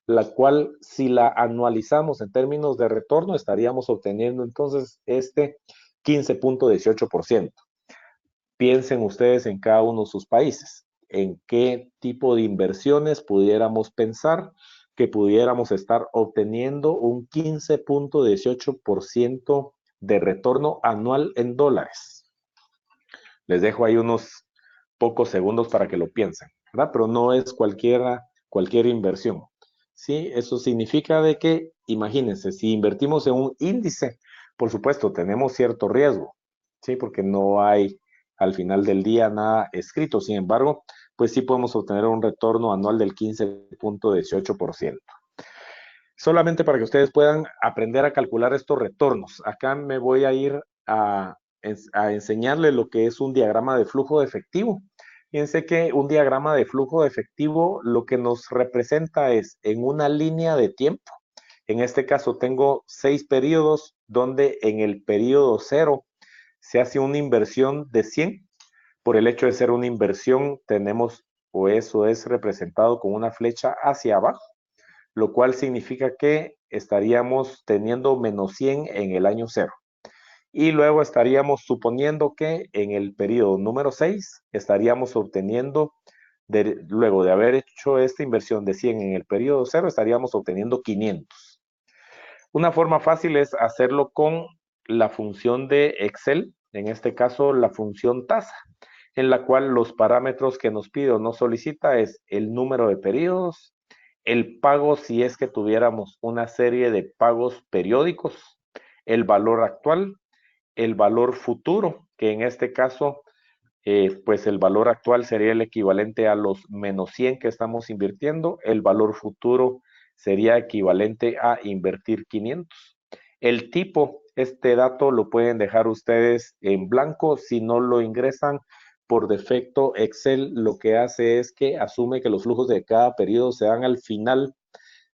S1: la cual si la anualizamos en términos de retorno estaríamos obteniendo entonces este 15.18%. Piensen ustedes en cada uno de sus países, en qué tipo de inversiones pudiéramos pensar que pudiéramos estar obteniendo un 15.18% de retorno anual en dólares. Les dejo ahí unos pocos segundos para que lo piensen, ¿verdad? Pero no es cualquier inversión. ¿Sí? Eso significa de que, imagínense, si invertimos en un índice, por supuesto, tenemos cierto riesgo, ¿sí? Porque no hay al final del día nada escrito. Sin embargo, pues sí podemos obtener un retorno anual del 15.18%. Solamente para que ustedes puedan aprender a calcular estos retornos. Acá me voy a ir a enseñarles lo que es un diagrama de flujo de efectivo. Fíjense que un diagrama de flujo de efectivo lo que nos representa es en una línea de tiempo. En este caso tengo 6 periodos donde en el periodo 0 se hace una inversión de 100. Por el hecho de ser una inversión tenemos o eso es representado con una flecha hacia abajo, lo cual significa que estaríamos teniendo menos 100 en el año 0. Y luego estaríamos suponiendo que en el periodo número 6 estaríamos obteniendo, luego de haber hecho esta inversión de 100 en el periodo 0, estaríamos obteniendo 500. Una forma fácil es hacerlo con la función de Excel, en este caso la función tasa, en la cual los parámetros que nos pide o nos solicita es el número de periodos, el pago si es que tuviéramos una serie de pagos periódicos, el valor actual, el valor futuro, que en este caso, pues el valor actual sería el equivalente a los menos 100 que estamos invirtiendo, el valor futuro sería equivalente a invertir 500. El tipo, este dato lo pueden dejar ustedes en blanco si no lo ingresan. Por defecto, Excel lo que hace es que asume que los flujos de cada periodo se dan al final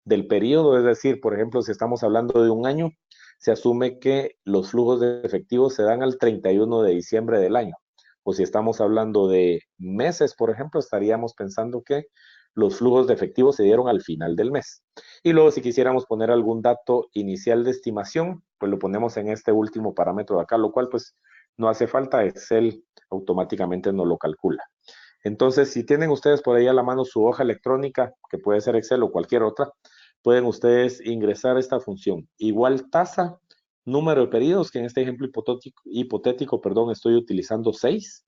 S1: del periodo, es decir, por ejemplo, si estamos hablando de un año, se asume que los flujos de efectivo se dan al 31 de diciembre del año. O si estamos hablando de meses, por ejemplo, estaríamos pensando que los flujos de efectivo se dieron al final del mes. Y luego, si quisiéramos poner algún dato inicial de estimación, pues lo ponemos en este último parámetro de acá, lo cual pues no hace falta, Excel automáticamente nos lo calcula. Entonces, si tienen ustedes por ahí a la mano su hoja electrónica, que puede ser Excel o cualquier otra, pueden ustedes ingresar esta función. Igual tasa, número de periodos, que en este ejemplo hipotético, perdón, estoy utilizando 6.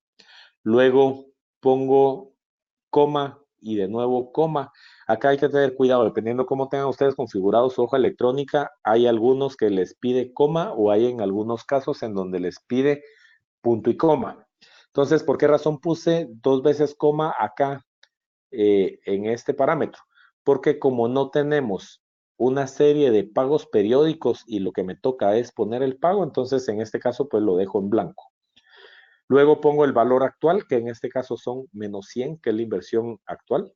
S1: Luego pongo coma y de nuevo coma. Acá hay que tener cuidado, dependiendo cómo tengan ustedes configurado su hoja electrónica, hay algunos que les pide coma o hay en algunos casos en donde les pide punto y coma. Entonces, ¿por qué razón puse 2 veces coma acá en este parámetro? Porque como no tenemos una serie de pagos periódicos y lo que me toca es poner el pago, entonces en este caso pues lo dejo en blanco. Luego pongo el valor actual, que en este caso son menos 100, que es la inversión actual,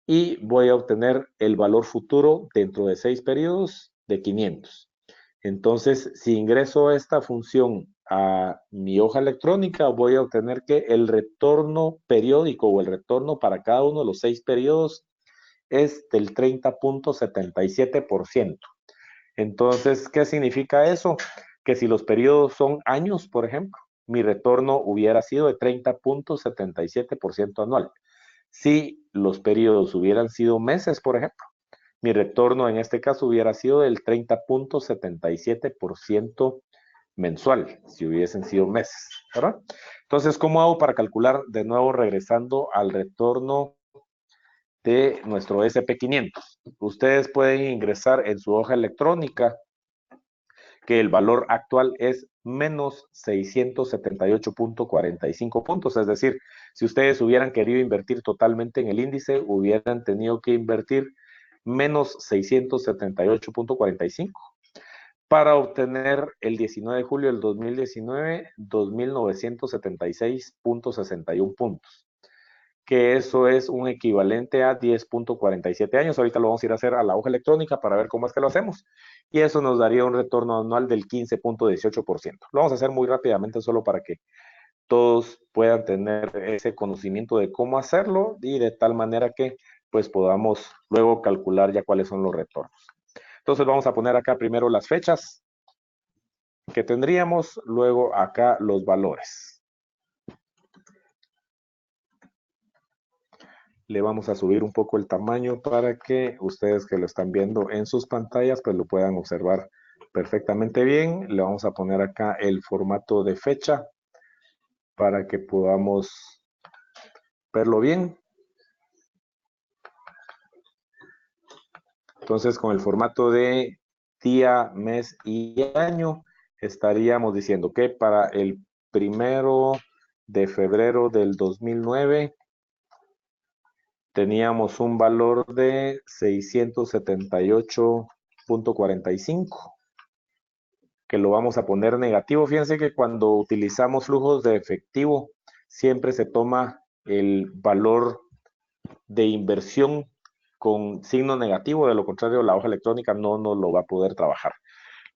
S1: y voy a obtener el valor futuro dentro de 6 periodos de 500. Entonces, si ingreso esta función a mi hoja electrónica, voy a obtener que el retorno periódico o el retorno para cada uno de los 6 periodos es del 30.77%. Entonces, ¿qué significa eso? Que si los periodos son años, por ejemplo, mi retorno hubiera sido de 30.77% anual. Si los periodos hubieran sido meses, por ejemplo, mi retorno en este caso hubiera sido del 30.77% mensual, si hubiesen sido meses, ¿verdad? Entonces, ¿cómo hago para calcular de nuevo regresando al retorno de nuestro SP500? Ustedes pueden ingresar en su hoja electrónica que el valor actual es menos 678.45 puntos. Es decir, si ustedes hubieran querido invertir totalmente en el índice, hubieran tenido que invertir menos 678.45 para obtener el 19 de julio del 2019, 2.976.61 puntos, que eso es un equivalente a 10.47 años. Ahorita lo vamos a ir a hacer a la hoja electrónica para ver cómo es que lo hacemos. Y eso nos daría un retorno anual del 15.18%. Lo vamos a hacer muy rápidamente solo para que todos puedan tener ese conocimiento de cómo hacerlo y de tal manera que pues podamos luego calcular ya cuáles son los retornos. Entonces vamos a poner acá primero las fechas que tendríamos, luego acá los valores. Le vamos a subir un poco el tamaño para que ustedes que lo están viendo en sus pantallas pues lo puedan observar perfectamente bien. Le vamos a poner acá el formato de fecha para que podamos verlo bien. Entonces, con el formato de día, mes y año, estaríamos diciendo que para el 1 de febrero del 2009 teníamos un valor de 678.45, que lo vamos a poner negativo. Fíjense que cuando utilizamos flujos de efectivo, siempre se toma el valor de inversión con signo negativo, de lo contrario la hoja electrónica no nos lo va a poder trabajar.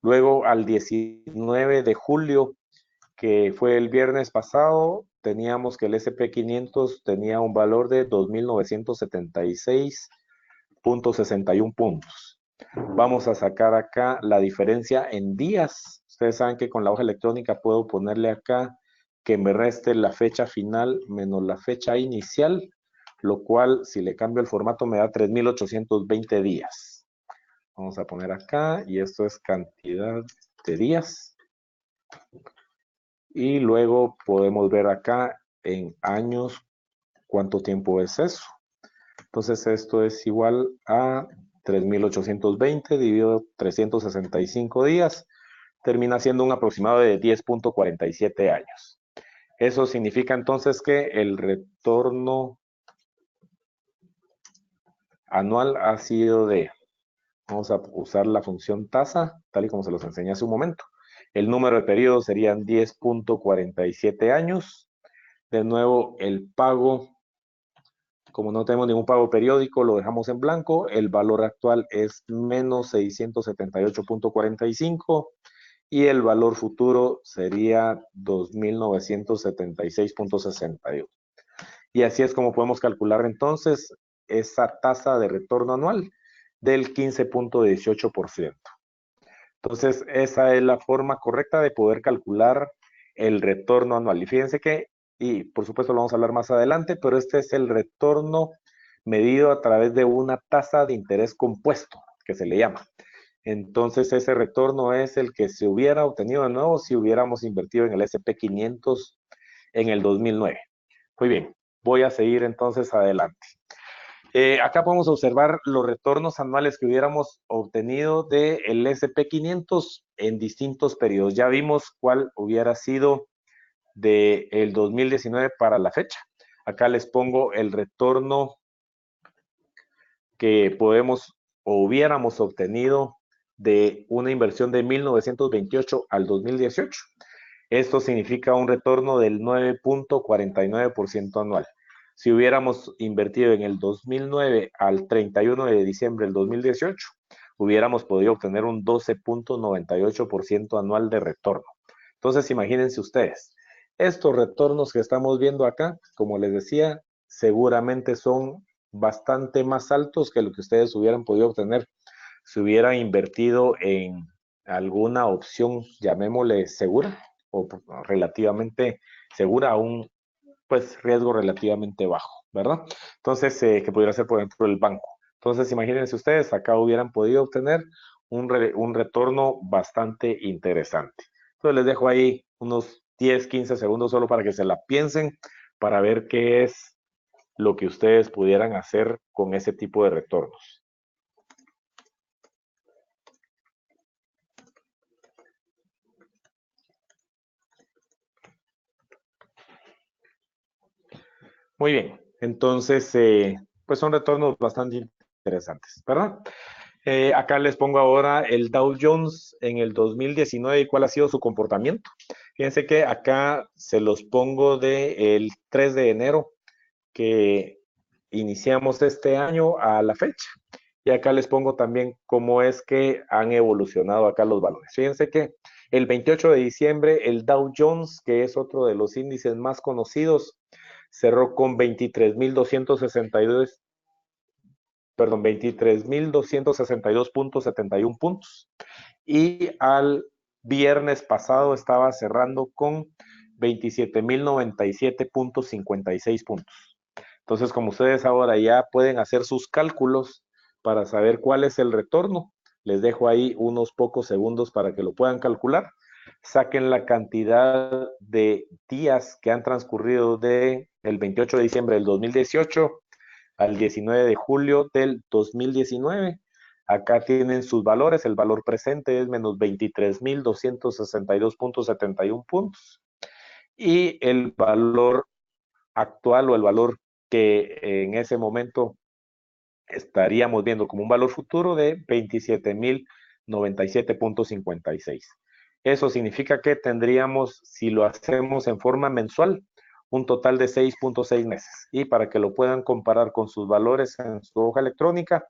S1: Luego al 19 de julio, que fue el viernes pasado, teníamos que el SP500 tenía un valor de 2.976.61 puntos. Vamos a sacar acá la diferencia en días. Ustedes saben que con la hoja electrónica puedo ponerle acá que me reste la fecha final menos la fecha inicial, lo cual si le cambio el formato me da 3.820 días. Vamos a poner acá y esto es cantidad de días. Y luego podemos ver acá en años cuánto tiempo es eso. Entonces esto es igual a 3.820 dividido 365 días. Termina siendo un aproximado de 10.47 años. Eso significa entonces que el retorno anual ha sido de, vamos a usar la función tasa, tal y como se los enseñé hace un momento. El número de periodos serían 10.47 años. De nuevo, el pago, como no tenemos ningún pago periódico, lo dejamos en blanco. El valor actual es menos 678.45 y el valor futuro sería 2.976.61. Y así es como podemos calcular entonces esa tasa de retorno anual del 15.18%. Entonces, esa es la forma correcta de poder calcular el retorno anual. Y fíjense que, y por supuesto lo vamos a hablar más adelante, pero este es el retorno medido a través de una tasa de interés compuesto, que se le llama. Entonces, ese retorno es el que se hubiera obtenido de nuevo si hubiéramos invertido en el SP500 en el 2009. Muy bien, voy a seguir entonces adelante. Acá podemos observar los retornos anuales que hubiéramos obtenido del SP500 en distintos periodos. Ya vimos cuál hubiera sido del 2019 para la fecha. Acá les pongo el retorno que podemos o hubiéramos obtenido de una inversión de 1928 al 2018. Esto significa un retorno del 9.49% anual. Si hubiéramos invertido en el 2009 al 31 de diciembre del 2018, hubiéramos podido obtener un 12.98% anual de retorno. Entonces, imagínense ustedes, estos retornos que estamos viendo acá, como les decía, seguramente son bastante más altos que lo que ustedes hubieran podido obtener si hubieran invertido en alguna opción, llamémosle segura o relativamente segura a un pues riesgo relativamente bajo, ¿verdad? Entonces, que pudiera ser por ejemplo el banco. Entonces, imagínense ustedes, acá hubieran podido obtener un retorno bastante interesante. Entonces, les dejo ahí unos 10, 15 segundos solo para que se la piensen, para ver qué es lo que ustedes pudieran hacer con ese tipo de retornos. Muy bien, entonces, pues son retornos bastante interesantes, ¿verdad? Acá les pongo ahora el Dow Jones en el 2019 y cuál ha sido su comportamiento. Fíjense que acá se los pongo del 3 de enero que iniciamos este año a la fecha. Y acá les pongo también cómo es que han evolucionado acá los valores. Fíjense que el 28 de diciembre el Dow Jones, que es otro de los índices más conocidos, cerró con 23.262, perdón, 23.262.71 puntos. Y al viernes pasado estaba cerrando con 27.097.56 puntos. Entonces, como ustedes ahora ya pueden hacer sus cálculos para saber cuál es el retorno, les dejo ahí unos pocos segundos para que lo puedan calcular. Saquen la cantidad de días que han transcurrido de el 28 de diciembre del 2018 al 19 de julio del 2019. Acá tienen sus valores. El valor presente es menos 23.262.71 puntos. Y el valor actual o el valor que en ese momento estaríamos viendo como un valor futuro de 27.097.56. Eso significa que tendríamos, si lo hacemos en forma mensual, un total de 6.6 meses. Y para que lo puedan comparar con sus valores en su hoja electrónica,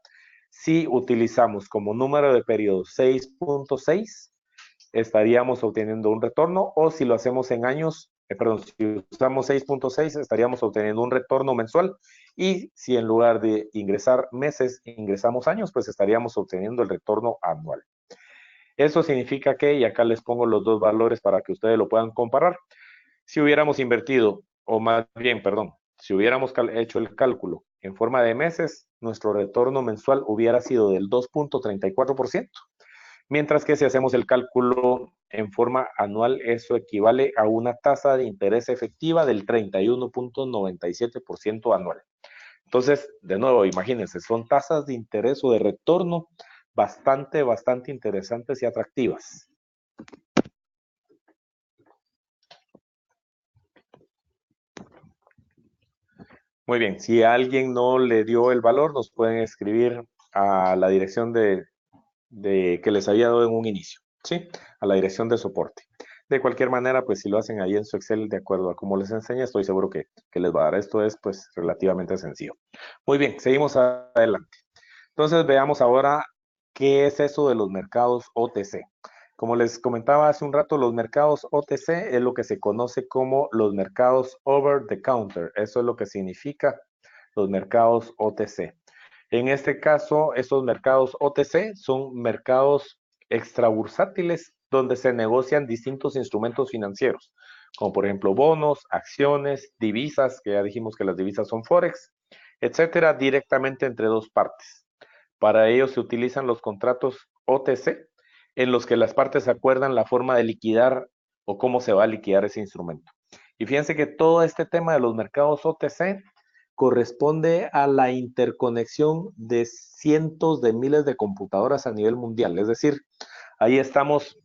S1: si utilizamos como número de periodo 6.6, estaríamos obteniendo un retorno, o si lo hacemos en años, perdón, si usamos 6.6, estaríamos obteniendo un retorno mensual, y si en lugar de ingresar meses, ingresamos años, pues estaríamos obteniendo el retorno anual. Eso significa que, y acá les pongo los dos valores para que ustedes lo puedan comparar, si hubiéramos invertido, o más bien, perdón, si hubiéramos hecho el cálculo en forma de meses, nuestro retorno mensual hubiera sido del 2.34%. Mientras que si hacemos el cálculo en forma anual, eso equivale a una tasa de interés efectiva del 31.97% anual. Entonces, de nuevo, imagínense, son tasas de interés o de retorno bastante, bastante interesantes y atractivas. Muy bien, si alguien no le dio el valor, nos pueden escribir a la dirección de que les había dado en un inicio, ¿sí? A la dirección de soporte. De cualquier manera, pues si lo hacen ahí en su Excel de acuerdo a cómo les enseña, estoy seguro que les va a dar. Esto es pues relativamente sencillo. Muy bien, seguimos adelante. Entonces veamos ahora qué es eso de los mercados OTC. Como les comentaba hace un rato, los mercados OTC es lo que se conoce como los mercados over the counter. Eso es lo que significa los mercados OTC. En este caso, estos mercados OTC son mercados extrabursátiles donde se negocian distintos instrumentos financieros, como por ejemplo bonos, acciones, divisas, que ya dijimos que las divisas son forex, etcétera, directamente entre dos partes. Para ello se utilizan los contratos OTC, en los que las partes acuerdan la forma de liquidar o cómo se va a liquidar ese instrumento. Y fíjense que todo este tema de los mercados OTC corresponde a la interconexión de cientos de miles de computadoras a nivel mundial. Es decir, ahí estamos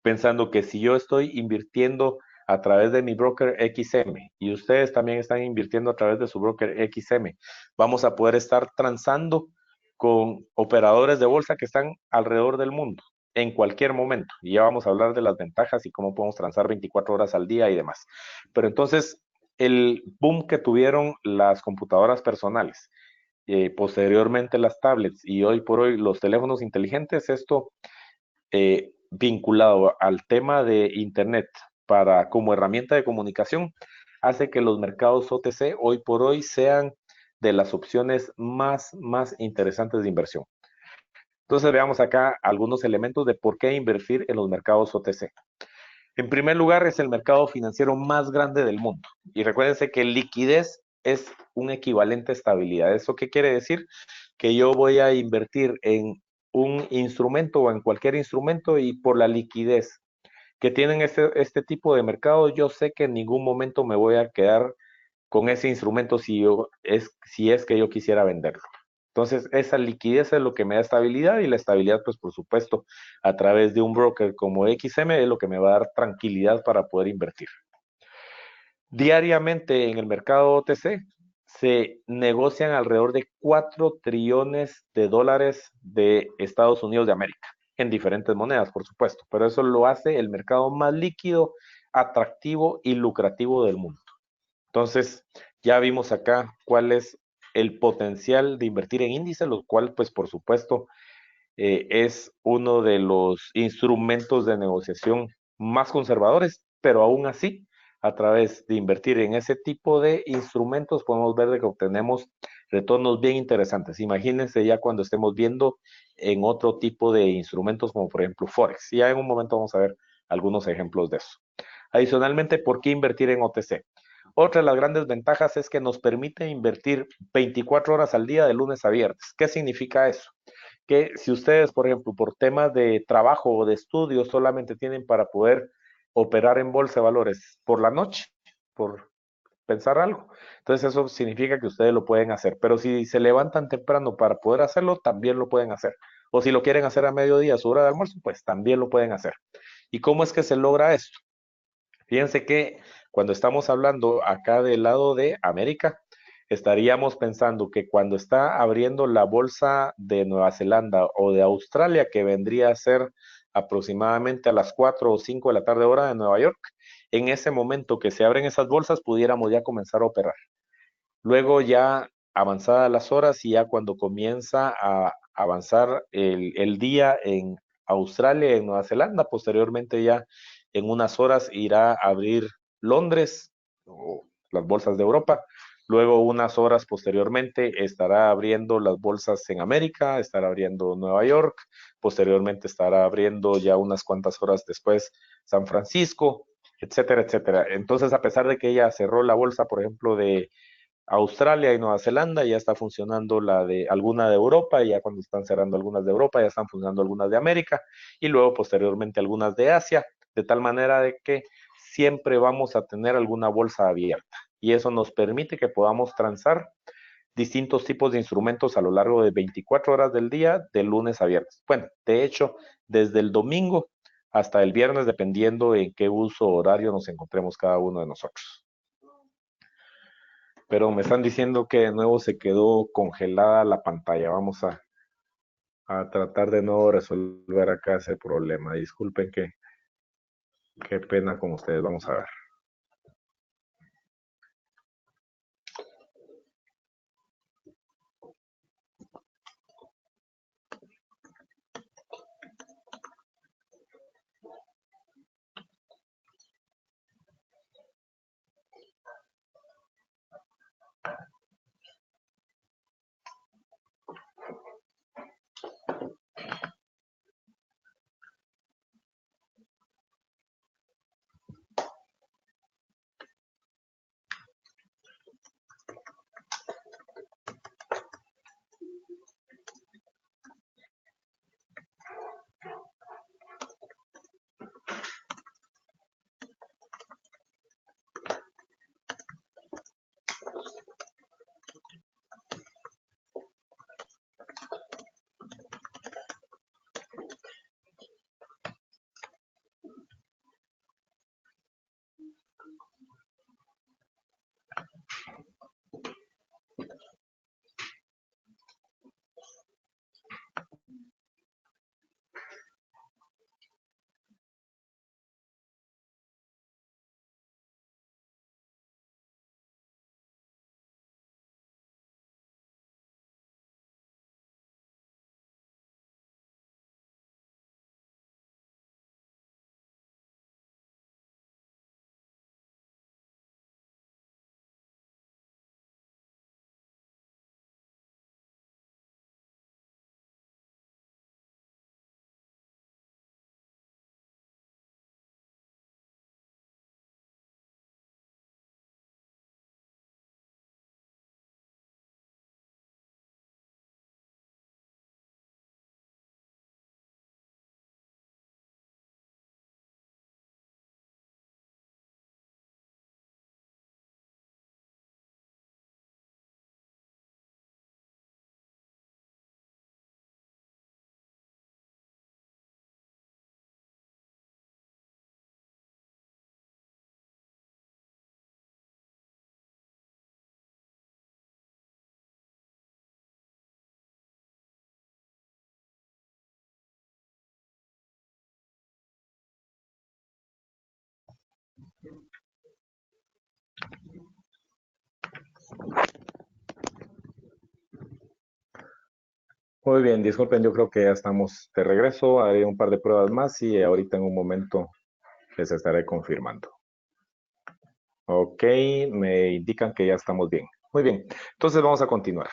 S1: pensando que si yo estoy invirtiendo a través de mi broker XM y ustedes también están invirtiendo a través de su broker XM, vamos a poder estar transando con operadores de bolsa que están alrededor del mundo en cualquier momento. Y ya vamos a hablar de las ventajas y cómo podemos transar 24 horas al día y demás. Pero entonces, el boom que tuvieron las computadoras personales, posteriormente las tablets y hoy por hoy los teléfonos inteligentes, esto vinculado al tema de Internet para como herramienta de comunicación, hace que los mercados OTC hoy por hoy sean de las opciones más interesantes de inversión. Entonces veamos acá algunos elementos de por qué invertir en los mercados OTC. En primer lugar, es el mercado financiero más grande del mundo. Y recuérdense que liquidez es un equivalente a estabilidad. ¿Eso qué quiere decir? Que yo voy a invertir en un instrumento o en cualquier instrumento y por la liquidez que tienen este tipo de mercado, yo sé que en ningún momento me voy a quedar con ese instrumento si es que yo quisiera venderlo. Entonces, esa liquidez es lo que me da estabilidad y la estabilidad, pues por supuesto, a través de un broker como XM es lo que me va a dar tranquilidad para poder invertir. Diariamente en el mercado OTC se negocian alrededor de 4 trillones de dólares de Estados Unidos de América, en diferentes monedas, por supuesto, pero eso lo hace el mercado más líquido, atractivo y lucrativo del mundo. Entonces, ya vimos acá cuál es el potencial de invertir en índices, lo cual, pues, por supuesto, es uno de los instrumentos de negociación más conservadores, pero aún así, a través de invertir en ese tipo de instrumentos, podemos ver de que obtenemos retornos bien interesantes. Imagínense ya cuando estemos viendo en otro tipo de instrumentos, como por ejemplo Forex. Ya en un momento vamos a ver algunos ejemplos de eso. Adicionalmente, ¿por qué invertir en OTC? Otra de las grandes ventajas es que nos permite invertir 24 horas al día de lunes a viernes. ¿Qué significa eso? Que si ustedes, por ejemplo, por temas de trabajo o de estudio, solamente tienen para poder operar en bolsa de valores por la noche, por pensar algo, entonces eso significa que ustedes lo pueden hacer. Pero si se levantan temprano para poder hacerlo, también lo pueden hacer. O si lo quieren hacer a mediodía, su hora de almuerzo, pues también lo pueden hacer. ¿Y cómo es que se logra esto? Fíjense que cuando estamos hablando acá del lado de América, estaríamos pensando que cuando está abriendo la bolsa de Nueva Zelanda o de Australia, que vendría a ser aproximadamente a las 4 o 5 de la tarde hora de Nueva York, en ese momento que se abren esas bolsas, pudiéramos ya comenzar a operar. Luego ya avanzadas las horas y ya cuando comienza a avanzar el día en Australia y en Nueva Zelanda, posteriormente ya en unas horas irá a abrir Londres o las bolsas de Europa. Luego unas horas posteriormente estará abriendo las bolsas en América, estará abriendo Nueva York, posteriormente estará abriendo ya unas cuantas horas después San Francisco, etcétera, etcétera. Entonces, a pesar de que ella cerró la bolsa, por ejemplo, de Australia y Nueva Zelanda, ya está funcionando la de alguna de Europa, y ya cuando están cerrando algunas de Europa, ya están funcionando algunas de América, y luego posteriormente algunas de Asia, de tal manera de que siempre vamos a tener alguna bolsa abierta, y eso nos permite que podamos transar distintos tipos de instrumentos a lo largo de 24 horas del día, de lunes a viernes. Bueno, de hecho, desde el domingo hasta el viernes, dependiendo en qué uso horario nos encontremos cada uno de nosotros. Pero me están diciendo que de nuevo se quedó congelada la pantalla. Vamos a tratar de nuevo resolver acá ese problema. Disculpen que qué pena con ustedes. Vamos a ver. Muy bien, disculpen, yo creo que ya estamos de regreso. Haré un par de pruebas más y ahorita en un momento les estaré confirmando. Ok, me indican que ya estamos bien. Muy bien, entonces vamos a continuar.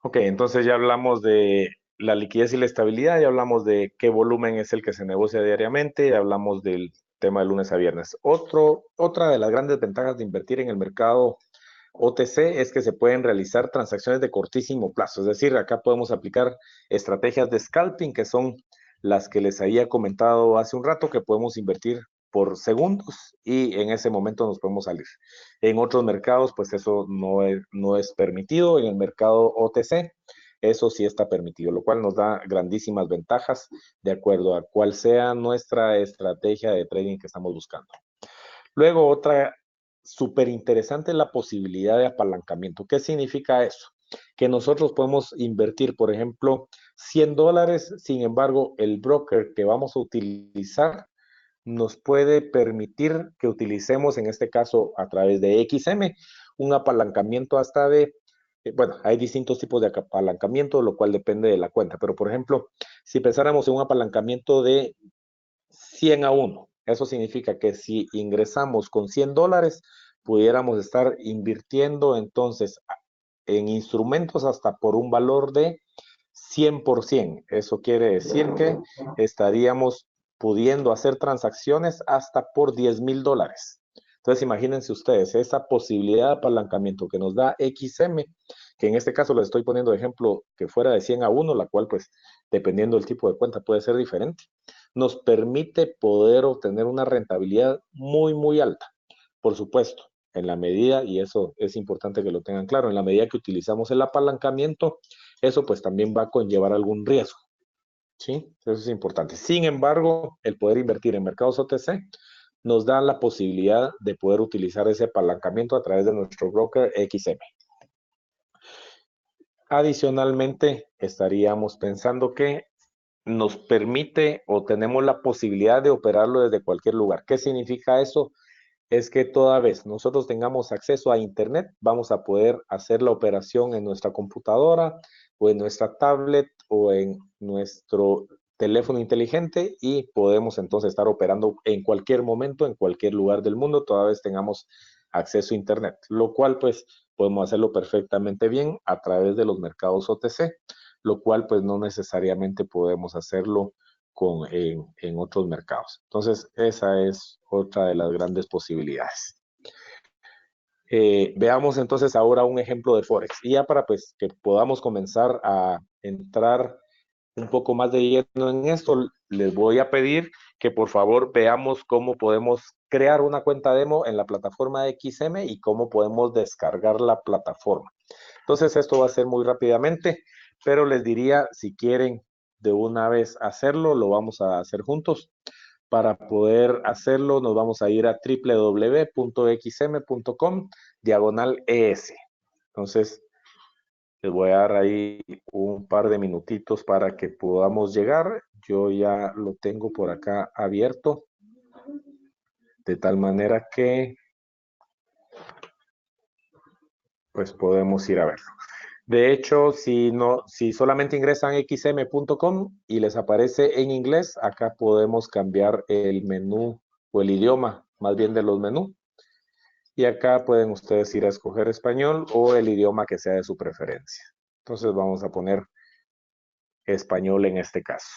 S1: Ok, entonces ya hablamos de la liquidez y la estabilidad, ya hablamos de qué volumen es el que se negocia diariamente, ya hablamos del tema de lunes a viernes. Otra de las grandes ventajas de invertir en el mercado OTC es que se pueden realizar transacciones de cortísimo plazo, es decir, acá podemos aplicar estrategias de scalping, que son las que les había comentado hace un rato, que podemos invertir por segundos y en ese momento nos podemos salir. En otros mercados, pues eso no es permitido. En el mercado OTC, eso sí está permitido, lo cual nos da grandísimas ventajas de acuerdo a cuál sea nuestra estrategia de trading que estamos buscando. Luego, otra súper interesante es la posibilidad de apalancamiento. ¿Qué significa eso? Que nosotros podemos invertir, por ejemplo, $100, sin embargo, el broker que vamos a utilizar nos puede permitir que utilicemos, en este caso, a través de XM, un apalancamiento hasta de, bueno, hay distintos tipos de apalancamiento, lo cual depende de la cuenta, pero por ejemplo, si pensáramos en un apalancamiento de 100 a 1, eso significa que si ingresamos con $100, pudiéramos estar invirtiendo entonces en instrumentos hasta por un valor de 100%. Eso quiere decir que estaríamos pudiendo hacer transacciones hasta por $10,000. Entonces, imagínense ustedes esa posibilidad de apalancamiento que nos da XM, que en este caso les estoy poniendo de ejemplo que fuera de 100 a 1, la cual pues dependiendo del tipo de cuenta puede ser diferente, nos permite poder obtener una rentabilidad muy, muy alta. Por supuesto, en la medida, y eso es importante que lo tengan claro, en la medida que utilizamos el apalancamiento, eso pues también va a conllevar algún riesgo, ¿sí? Eso es importante. Sin embargo, el poder invertir en mercados OTC nos da la posibilidad de poder utilizar ese apalancamiento a través de nuestro broker XM. Adicionalmente, estaríamos pensando que nos permite o tenemos la posibilidad de operarlo desde cualquier lugar. ¿Qué significa eso? Es que toda vez nosotros tengamos acceso a Internet, vamos a poder hacer la operación en nuestra computadora o en nuestra tablet o en nuestro teléfono inteligente y podemos entonces estar operando en cualquier momento, en cualquier lugar del mundo, toda vez tengamos acceso a Internet, lo cual pues podemos hacerlo perfectamente bien a través de los mercados OTC, lo cual pues no necesariamente podemos hacerlo en otros mercados. Entonces, esa es otra de las grandes posibilidades. Veamos entonces ahora un ejemplo de Forex. Y ya para pues que podamos comenzar a entrar un poco más de lleno en esto, les voy a pedir que por favor veamos cómo podemos crear una cuenta demo en la plataforma de XM y cómo podemos descargar la plataforma. Entonces esto va a ser muy rápidamente, pero les diría, si quieren de una vez hacerlo, lo vamos a hacer juntos. Para poder hacerlo, nos vamos a ir a www.xm.com/ES. Entonces, les voy a dar ahí un par de minutitos para que podamos llegar. Yo ya lo tengo por acá abierto, de tal manera que pues podemos ir a verlo. De hecho, si solamente ingresan xm.com y les aparece en inglés, acá podemos cambiar el menú o el idioma, más bien de los menús. Y acá pueden ustedes ir a escoger español o el idioma que sea de su preferencia. Entonces vamos a poner español en este caso.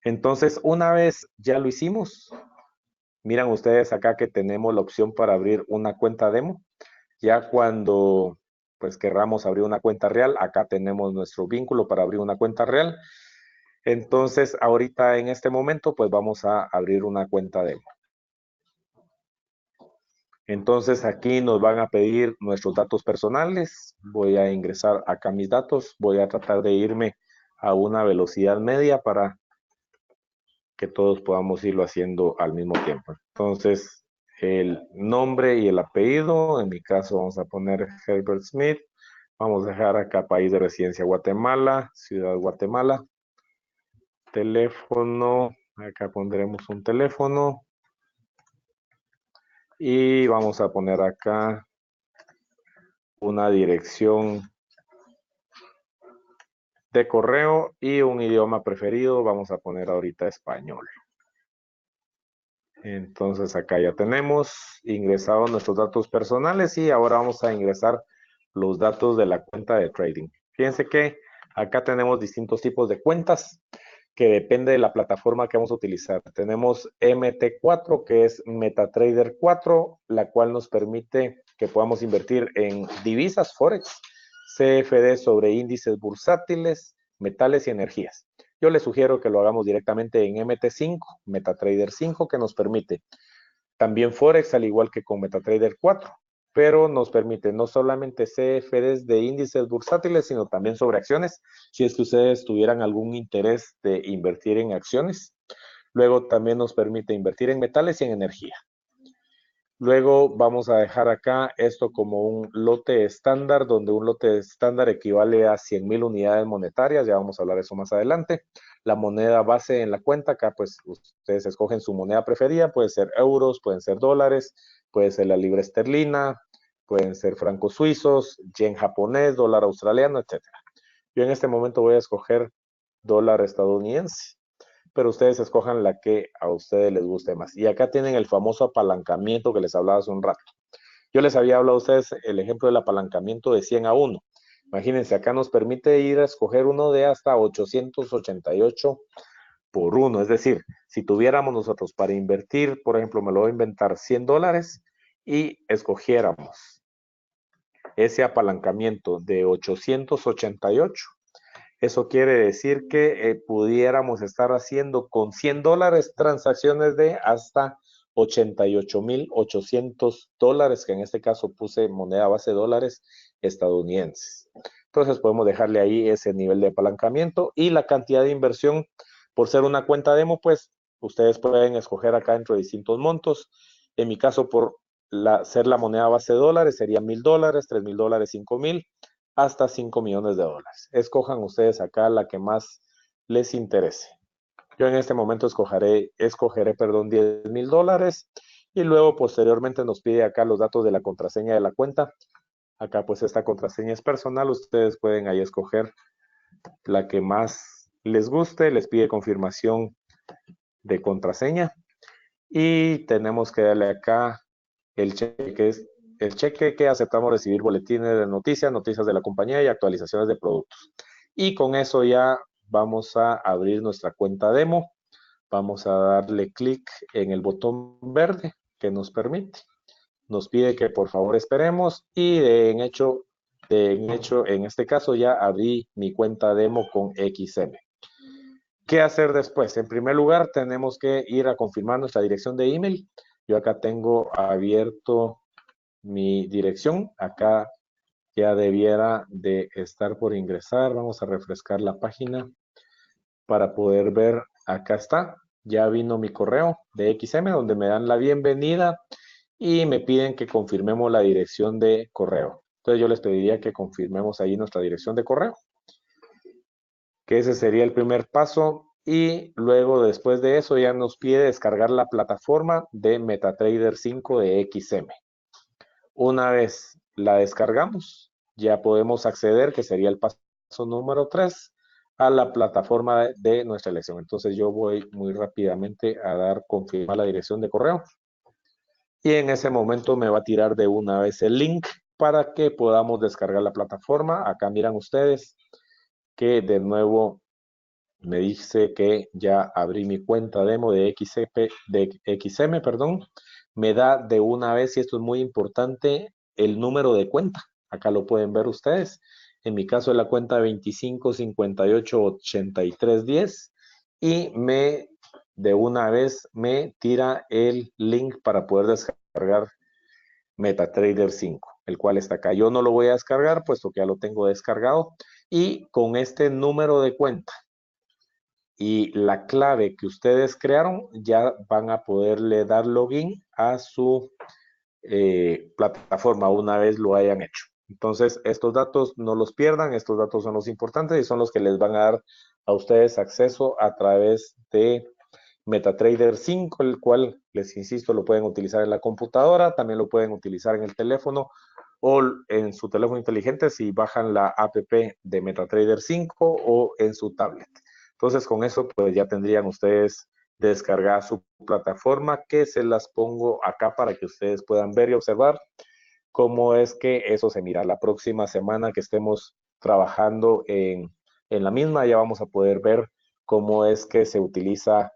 S1: Entonces, una vez ya lo hicimos, miran ustedes acá que tenemos la opción para abrir una cuenta demo. Ya cuando pues querramos abrir una cuenta real, acá tenemos nuestro vínculo para abrir una cuenta real. Entonces, ahorita en este momento, pues vamos a abrir una cuenta demo. Entonces, aquí nos van a pedir nuestros datos personales. Voy a ingresar acá mis datos. Voy a tratar de irme a una velocidad media para que todos podamos irlo haciendo al mismo tiempo. Entonces, el nombre y el apellido, en mi caso vamos a poner Herbert Smith. Vamos a dejar acá país de residencia Guatemala, ciudad Guatemala. teléfono, acá pondremos un teléfono y vamos a poner acá una dirección de correo y un idioma preferido. Vamos a poner ahorita español. Entonces acá ya tenemos ingresados nuestros datos personales y ahora vamos a ingresar los datos de la cuenta de trading. Fíjense que acá tenemos distintos tipos de cuentas que depende de la plataforma que vamos a utilizar. Tenemos MT4, que es MetaTrader 4, la cual nos permite que podamos invertir en divisas Forex, CFD sobre índices bursátiles, metales y energías. Yo les sugiero que lo hagamos directamente en MT5, MetaTrader 5, que nos permite también Forex, al igual que con MetaTrader 4, pero nos permite no solamente CFDs de índices bursátiles, sino también sobre acciones, si es que ustedes tuvieran algún interés de invertir en acciones. Luego también nos permite invertir en metales y en energía. Luego vamos a dejar acá esto como un lote estándar, donde un lote estándar equivale a 100,000 unidades monetarias, ya vamos a hablar de eso más adelante. La moneda base en la cuenta, acá pues ustedes escogen su moneda preferida, puede ser euros, pueden ser dólares, puede ser la libra esterlina, pueden ser francos suizos, yen japonés, dólar australiano, etc. Yo en este momento voy a escoger dólar estadounidense, pero ustedes escojan la que a ustedes les guste más. Y acá tienen el famoso apalancamiento que les hablaba hace un rato. Yo les había hablado a ustedes el ejemplo del apalancamiento de 100 a 1. Imagínense, acá nos permite ir a escoger uno de hasta 888 por uno. Es decir, si tuviéramos nosotros para invertir, por ejemplo, me lo voy a inventar $100 y escogiéramos ese apalancamiento de 888. Eso quiere decir que pudiéramos estar haciendo con $100 transacciones de hasta 88,800 dólares, que en este caso puse moneda base dólares estadounidenses. Entonces podemos dejarle ahí ese nivel de apalancamiento y la cantidad de inversión, por ser una cuenta demo, pues ustedes pueden escoger acá dentro de distintos montos. En mi caso, por ser la moneda base dólares, sería $1,000, $3,000, $5,000 hasta 5 millones de dólares. Escojan ustedes acá la que más les interese. Yo en este momento escogeré $10,000 y luego posteriormente nos pide acá los datos de la contraseña de la cuenta. Acá pues esta contraseña es personal, ustedes pueden ahí escoger la que más les guste, les pide confirmación de contraseña y tenemos que darle acá el cheque que aceptamos recibir boletines de noticias, noticias de la compañía y actualizaciones de productos. Y con eso ya vamos a abrir nuestra cuenta demo. Vamos a darle clic en el botón verde que nos permite. Nos pide que por favor esperemos y en este caso ya abrí mi cuenta demo con XM. ¿Qué hacer después? En primer lugar, tenemos que ir a confirmar nuestra dirección de email. Yo acá tengo abierto mi dirección. Acá ya debiera de estar por ingresar. Vamos a refrescar la página para poder ver. Acá está. Ya vino mi correo de XM donde me dan la bienvenida y me piden que confirmemos la dirección de correo. Entonces yo les pediría que confirmemos ahí nuestra dirección de correo, que ese sería el primer paso. Y luego después de eso ya nos pide descargar la plataforma de MetaTrader 5 de XM. Una vez la descargamos, ya podemos acceder, que sería el paso número 3, a la plataforma de nuestra elección. Entonces yo voy muy rápidamente a dar confirmar la dirección de correo. Y en ese momento me va a tirar de una vez el link para que podamos descargar la plataforma. Acá miran ustedes que de nuevo me dice que ya abrí mi cuenta demo de XM, perdón. Me da de una vez, y esto es muy importante, el número de cuenta. Acá lo pueden ver ustedes. En mi caso es la cuenta 25588310 y de una vez me tira el link para poder descargar MetaTrader 5, el cual está acá. Yo no lo voy a descargar puesto que ya lo tengo descargado y con este número de cuenta y la clave que ustedes crearon, ya van a poderle dar login a su plataforma una vez lo hayan hecho. Entonces, estos datos no los pierdan, estos datos son los importantes y son los que les van a dar a ustedes acceso a través de MetaTrader 5, el cual, les insisto, lo pueden utilizar en la computadora, también lo pueden utilizar en el teléfono o en su teléfono inteligente si bajan la app de MetaTrader 5 o en su tablet. Entonces, con eso, pues ya tendrían ustedes descargar su plataforma, que se las pongo acá para que ustedes puedan ver y observar cómo es que eso se mira. La próxima semana que estemos trabajando en la misma, ya vamos a poder ver cómo es que se utiliza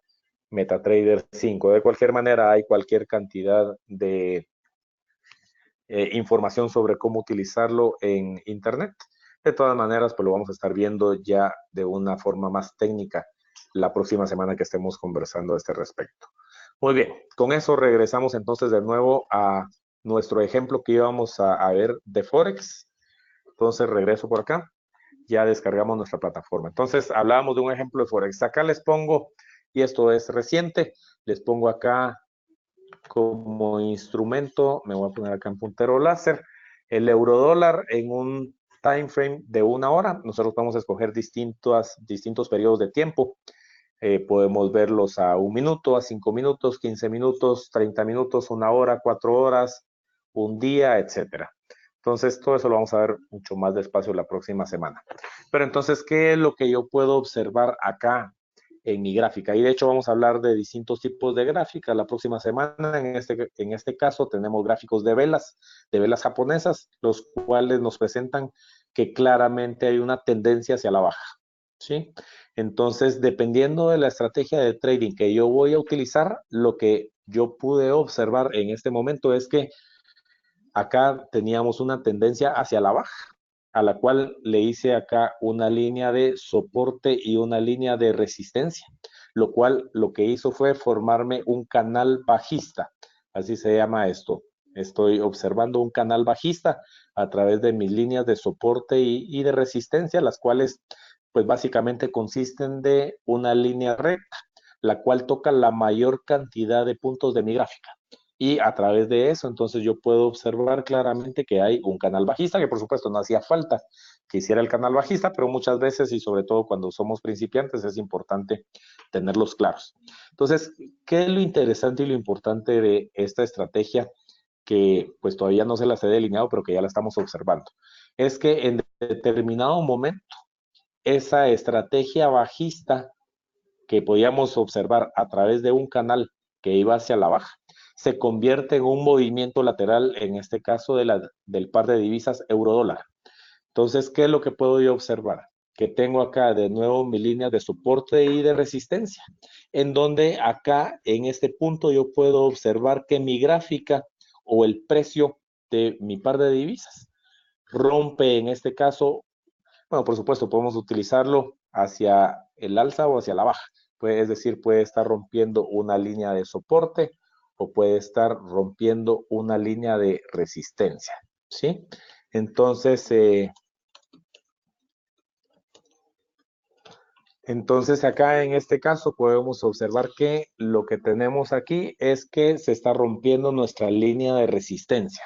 S1: MetaTrader 5. De cualquier manera, hay cualquier cantidad de información sobre cómo utilizarlo en Internet. De todas maneras, pues lo vamos a estar viendo ya de una forma más técnica la próxima semana que estemos conversando a este respecto. Muy bien, con eso regresamos entonces de nuevo a nuestro ejemplo que íbamos a ver de Forex. Entonces regreso por acá, ya descargamos nuestra plataforma. Entonces hablábamos de un ejemplo de Forex. Acá les pongo, y esto es reciente, les pongo acá como instrumento, me voy a poner acá en puntero láser, el eurodólar en un time frame de 1 hora. Nosotros vamos a escoger distintos periodos de tiempo. Podemos verlos a 1 minuto, a 5 minutos, 15 minutos, 30 minutos, 1 hora, 4 horas, un día, etcétera. Entonces, todo eso lo vamos a ver mucho más despacio la próxima semana. Pero entonces, ¿qué es lo que yo puedo observar acá en mi gráfica? Y de hecho vamos a hablar de distintos tipos de gráficas la próxima semana. En este caso tenemos gráficos de velas japonesas, los cuales nos presentan que claramente hay una tendencia hacia la baja, ¿sí? Entonces, dependiendo de la estrategia de trading que yo voy a utilizar, lo que yo pude observar en este momento es que acá teníamos una tendencia hacia la baja, a la cual le hice acá una línea de soporte y una línea de resistencia, lo cual lo que hizo fue formarme un canal bajista, así se llama esto. Estoy observando un canal bajista a través de mis líneas de soporte y de resistencia, las cuales pues básicamente consisten de una línea recta, la cual toca la mayor cantidad de puntos de mi gráfica. Y a través de eso, entonces yo puedo observar claramente que hay un canal bajista, que por supuesto no hacía falta que hiciera el canal bajista, pero muchas veces y sobre todo cuando somos principiantes es importante tenerlos claros. Entonces, ¿qué es lo interesante y lo importante de esta estrategia que pues todavía no se las he delineado, pero que ya la estamos observando? Es que en determinado momento, esa estrategia bajista que podíamos observar a través de un canal que iba hacia la baja, se convierte en un movimiento lateral, en este caso del par de divisas euro-dólar. Entonces, ¿qué es lo que puedo yo observar? Que tengo acá de nuevo mi línea de soporte y de resistencia, en donde acá en este punto yo puedo observar que mi gráfica o el precio de mi par de divisas rompe en este caso. Bueno, por supuesto, podemos utilizarlo hacia el alza o hacia la baja. Es decir, puede estar rompiendo una línea de soporte o puede estar rompiendo una línea de resistencia, ¿sí? Entonces, acá en este caso podemos observar que lo que tenemos aquí es que se está rompiendo nuestra línea de resistencia.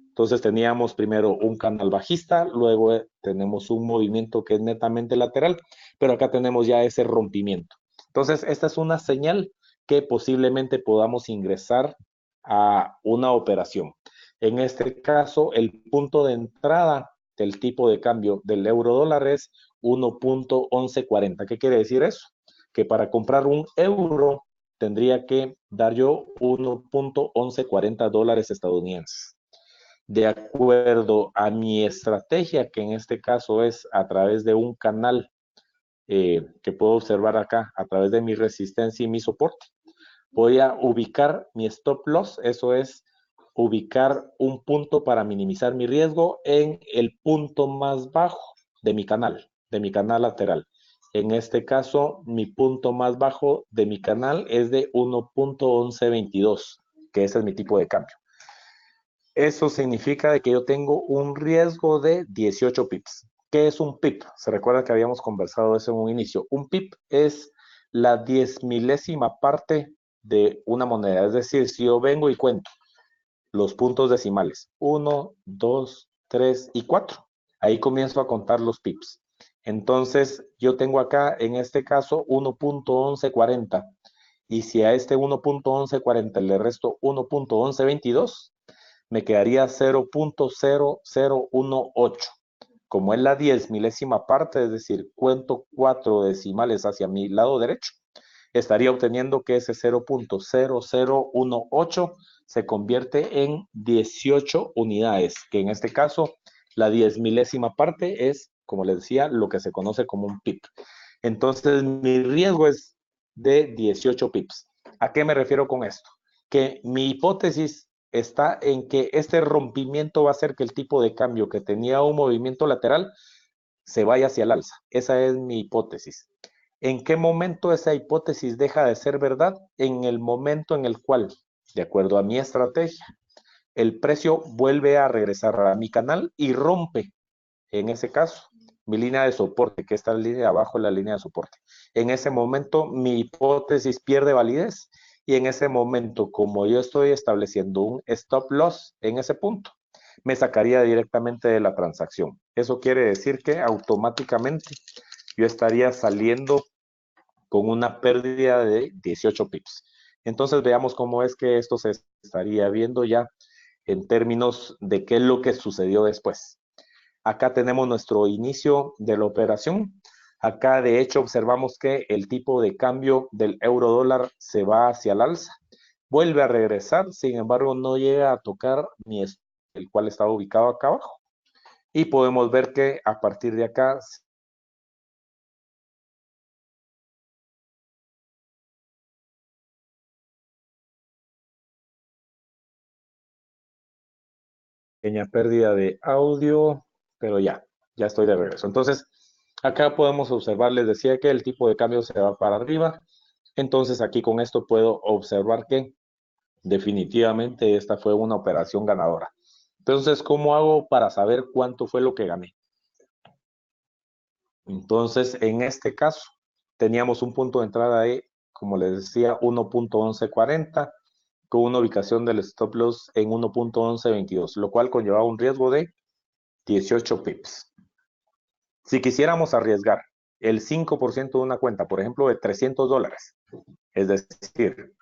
S1: Entonces teníamos primero un canal bajista, luego tenemos un movimiento que es netamente lateral, pero acá tenemos ya ese rompimiento. Entonces esta es una señal que posiblemente podamos ingresar a una operación. En este caso, el punto de entrada del tipo de cambio del euro dólar es 1.1140. ¿Qué quiere decir eso? Que para comprar un euro tendría que dar yo 1.1140 dólares estadounidenses. De acuerdo a mi estrategia, que en este caso es a través de un canal que puedo observar acá, a través de mi resistencia y mi soporte, voy a ubicar mi stop loss, eso es ubicar un punto para minimizar mi riesgo en el punto más bajo de mi canal lateral. En este caso, mi punto más bajo de mi canal es de 1.1122, que ese es mi tipo de cambio. Eso significa de que yo tengo un riesgo de 18 pips. ¿Qué es un pip? Se recuerda que habíamos conversado de eso en un inicio. Un pip es la 10.000ª parte de una moneda. Es decir, si yo vengo y cuento los puntos decimales, 1, 2, 3 y 4. Ahí comienzo a contar los pips. Entonces, yo tengo acá, en este caso, 1.1140. Y si a este 1.1140 le resto 1.1122, me quedaría 0.0018. Como es la 10 milésima parte, es decir, cuento 4 decimales hacia mi lado derecho, estaría obteniendo que ese 0.0018 se convierte en 18 unidades, que en este caso la 10 milésima parte es, como les decía, lo que se conoce como un pip. Entonces mi riesgo es de 18 pips. ¿A qué me refiero con esto? Que mi hipótesis está en que este rompimiento va a hacer que el tipo de cambio que tenía un movimiento lateral se vaya hacia el alza. Esa es mi hipótesis. ¿En qué momento esa hipótesis deja de ser verdad? En el momento en el cual, de acuerdo a mi estrategia, el precio vuelve a regresar a mi canal y rompe, en ese caso, mi línea de soporte, que esta línea de abajo es la línea de soporte. En ese momento, mi hipótesis pierde validez y en ese momento, como yo estoy estableciendo un stop loss en ese punto, me sacaría directamente de la transacción. Eso quiere decir que automáticamente yo estaría saliendo con una pérdida de 18 pips. Entonces veamos cómo es que esto se estaría viendo ya en términos de qué es lo que sucedió después. Acá tenemos nuestro inicio de la operación. Acá de hecho observamos que el tipo de cambio del euro dólar se va hacia el alza. Vuelve a regresar, sin embargo no llega a tocar ni el cual estaba ubicado acá abajo. Y podemos ver que a partir de acá pequeña pérdida de audio, pero ya estoy de regreso. Entonces, acá podemos observar, les decía que el tipo de cambio se va para arriba. Entonces, aquí con esto puedo observar que definitivamente esta fue una operación ganadora. Entonces, ¿cómo hago para saber cuánto fue lo que gané? Entonces, en este caso, teníamos un punto de entrada de, como les decía, 1.1140 con una ubicación del stop loss en 1.1122, lo cual conllevaba un riesgo de 18 pips. Si quisiéramos arriesgar el 5% de una cuenta, por ejemplo, de $300, es decir,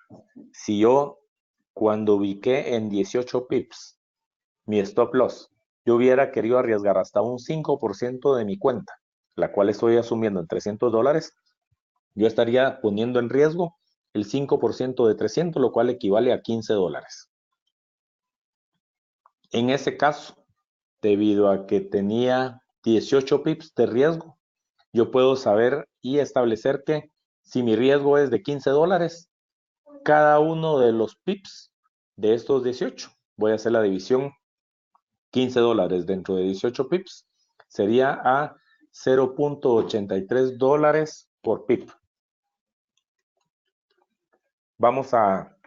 S1: si yo cuando ubiqué en 18 pips mi stop loss, yo hubiera querido arriesgar hasta un 5% de mi cuenta, la cual estoy asumiendo en $300, yo estaría poniendo en riesgo el 5% de 300, lo cual equivale a $15. En ese caso, debido a que tenía 18 pips de riesgo, yo puedo saber y establecer que si mi riesgo es de $15, cada uno de los pips de estos 18, voy a hacer la división, $15 dentro de 18 pips, sería a $0.83 por pip. Vamos a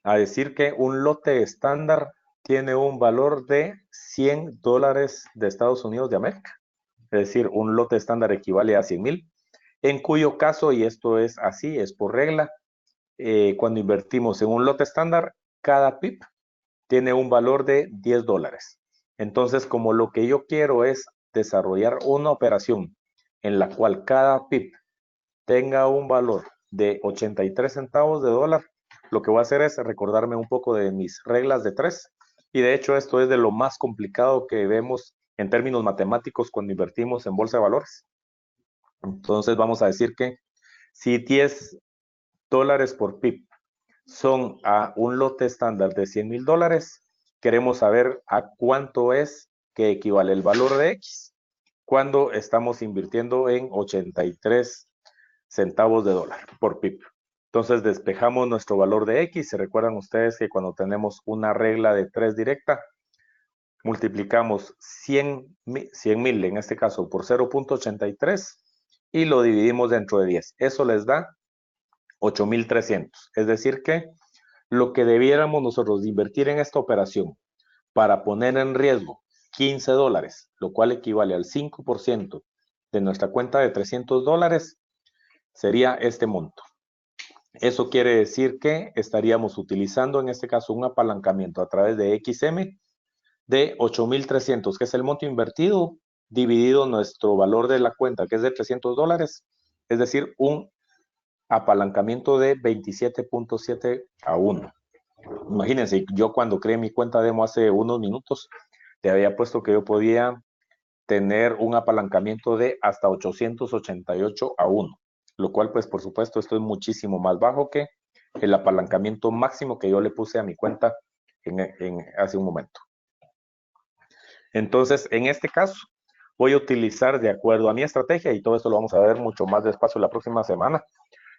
S1: decir que un lote estándar tiene un valor de $100 de Estados Unidos de América. Es decir, un lote estándar equivale a 100,000, en cuyo caso, y esto es así, es por regla, cuando invertimos en un lote estándar, cada pip tiene un valor de $10. Entonces, como lo que yo quiero es desarrollar una operación en la cual cada pip tenga un valor de 83 centavos de dólar, lo que voy a hacer es recordarme un poco de mis reglas de tres. Y de hecho, esto es de lo más complicado que vemos en términos matemáticos cuando invertimos en bolsa de valores. Entonces, vamos a decir que si $10 por pip son a un lote estándar de $100,000, queremos saber a cuánto es que equivale el valor de X cuando estamos invirtiendo en 83 centavos de dólar por pip. Entonces despejamos nuestro valor de X. Se recuerdan ustedes que cuando tenemos una regla de 3 directa, multiplicamos 100,000 en este caso por 0.83 y lo dividimos dentro de 10. Eso les da 8,300. Es decir que lo que debiéramos nosotros de invertir en esta operación para poner en riesgo $15, lo cual equivale al 5% de nuestra cuenta de $300, sería este monto. Eso quiere decir que estaríamos utilizando en este caso un apalancamiento a través de XM de 8,300, que es el monto invertido, dividido nuestro valor de la cuenta, que es de $300, es decir, un apalancamiento de 27.7 a 1. Imagínense, yo cuando creé mi cuenta demo hace unos minutos, te había puesto que yo podía tener un apalancamiento de hasta 888 a 1, lo cual pues por supuesto esto es muchísimo más bajo que el apalancamiento máximo que yo le puse a mi cuenta hace un momento. Entonces, en este caso, voy a utilizar de acuerdo a mi estrategia, y todo esto lo vamos a ver mucho más despacio la próxima semana.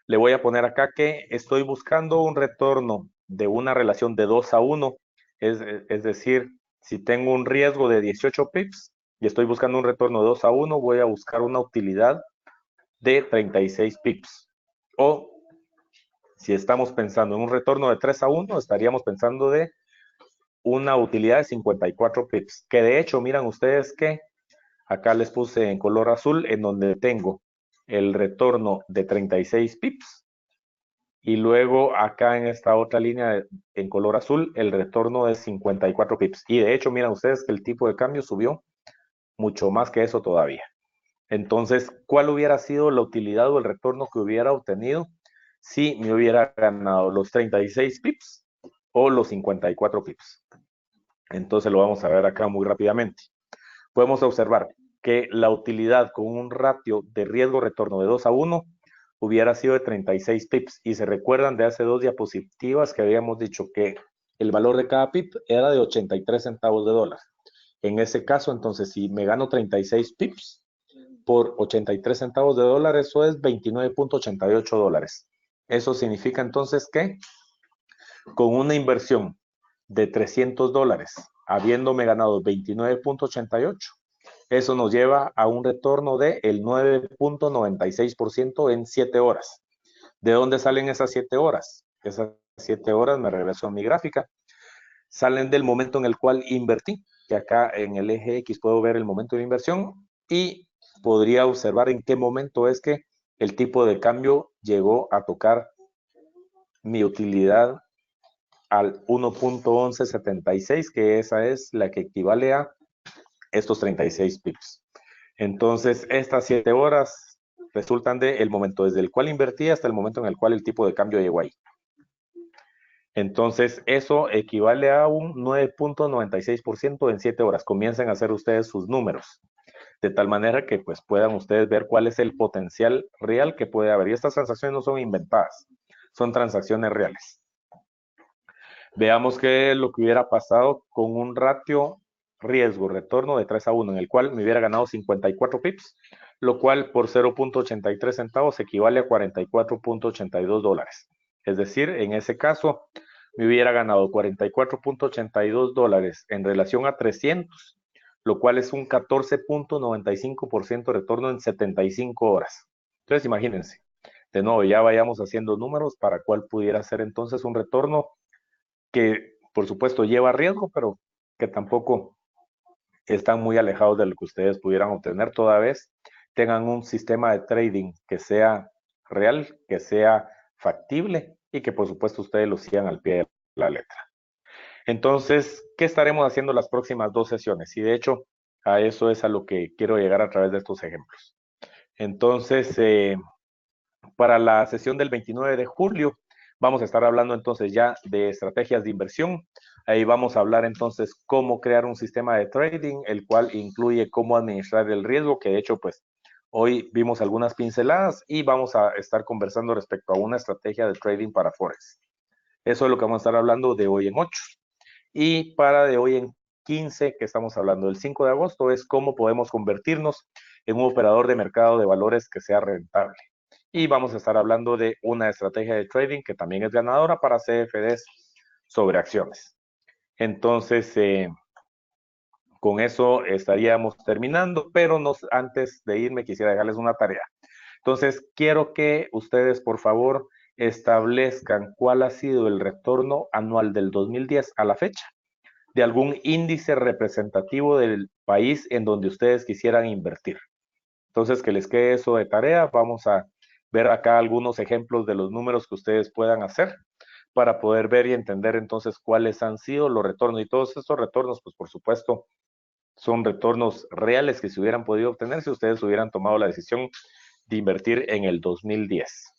S1: Le voy a poner acá que estoy buscando un retorno de una relación de 2 a 1, es decir, si tengo un riesgo de 18 pips y estoy buscando un retorno de 2 a 1, voy a buscar una utilidad de 36 pips. O si estamos pensando en un retorno de 3 a 1, estaríamos pensando de una utilidad de 54 pips, que de hecho, miran ustedes que acá les puse en color azul, en donde tengo el retorno de 36 pips, y luego acá en esta otra línea en color azul, el retorno de 54 pips. Y de hecho, miran ustedes que el tipo de cambio subió mucho más que eso todavía. Entonces, ¿cuál hubiera sido la utilidad o el retorno que hubiera obtenido si me hubiera ganado los 36 pips o los 54 pips? Entonces lo vamos a ver acá muy rápidamente. Podemos observar que la utilidad con un ratio de riesgo-retorno de 2 a 1 hubiera sido de 36 pips. Y se recuerdan de hace 2 diapositivas que habíamos dicho que el valor de cada pip era de 83 centavos de dólar. En ese caso, entonces, si me gano 36 pips por 83 centavos de dólar, eso es 29.88 dólares. Eso significa entonces que con una inversión de 300 dólares, habiéndome ganado 29.88, eso nos lleva a un retorno del 9.96% en 7 horas. ¿De dónde salen esas 7 horas? Esas 7 horas, me regreso a mi gráfica, salen del momento en el cual invertí, que acá en el eje X puedo ver el momento de inversión y podría observar en qué momento es que el tipo de cambio llegó a tocar mi utilidad al 1.1176, que esa es la que equivale a estos 36 pips. Entonces, estas 7 horas resultan del momento desde el cual invertí hasta el momento en el cual el tipo de cambio llegó ahí. Entonces, eso equivale a un 9.96% en 7 horas. Comiencen a hacer ustedes sus números, de tal manera que pues puedan ustedes ver cuál es el potencial real que puede haber. Y estas transacciones no son inventadas, son transacciones reales. Veamos qué es lo que hubiera pasado con un ratio riesgo-retorno de 3 a 1, en el cual me hubiera ganado 54 pips, lo cual por 0.83 centavos equivale a 44.82 dólares. Es decir, en ese caso, me hubiera ganado 44.82 dólares en relación a 300, lo cual es un 14.95% de retorno en 75 horas. Entonces, imagínense, de nuevo, ya vayamos haciendo números para cuál pudiera ser entonces un retorno que por supuesto lleva riesgo, pero que tampoco están muy alejados de lo que ustedes pudieran obtener toda vez tengan un sistema de trading que sea real, que sea factible y que por supuesto ustedes lo sigan al pie de la letra. Entonces, ¿qué estaremos haciendo las próximas 2 sesiones? Y de hecho, a eso es a lo que quiero llegar a través de estos ejemplos. Entonces, para la sesión del 29 de julio, vamos a estar hablando entonces ya de estrategias de inversión. Ahí vamos a hablar entonces cómo crear un sistema de trading, el cual incluye cómo administrar el riesgo, que de hecho pues hoy vimos algunas pinceladas y vamos a estar conversando respecto a una estrategia de trading para Forex. Eso es lo que vamos a estar hablando de hoy en 8. Y para de hoy en 15, que estamos hablando del 5 de agosto, es cómo podemos convertirnos en un operador de mercado de valores que sea rentable. Y vamos a estar hablando de una estrategia de trading que también es ganadora para CFDs sobre acciones. Entonces, con eso estaríamos terminando, pero antes de irme quisiera dejarles una tarea. Entonces, quiero que ustedes, por favor, establezcan cuál ha sido el retorno anual del 2010 a la fecha de algún índice representativo del país en donde ustedes quisieran invertir. Entonces, que les quede eso de tarea. Vamos a ver acá algunos ejemplos de los números que ustedes puedan hacer para poder ver y entender entonces cuáles han sido los retornos. Y todos estos retornos, pues por supuesto, son retornos reales que se hubieran podido obtener si ustedes hubieran tomado la decisión de invertir en el 2010.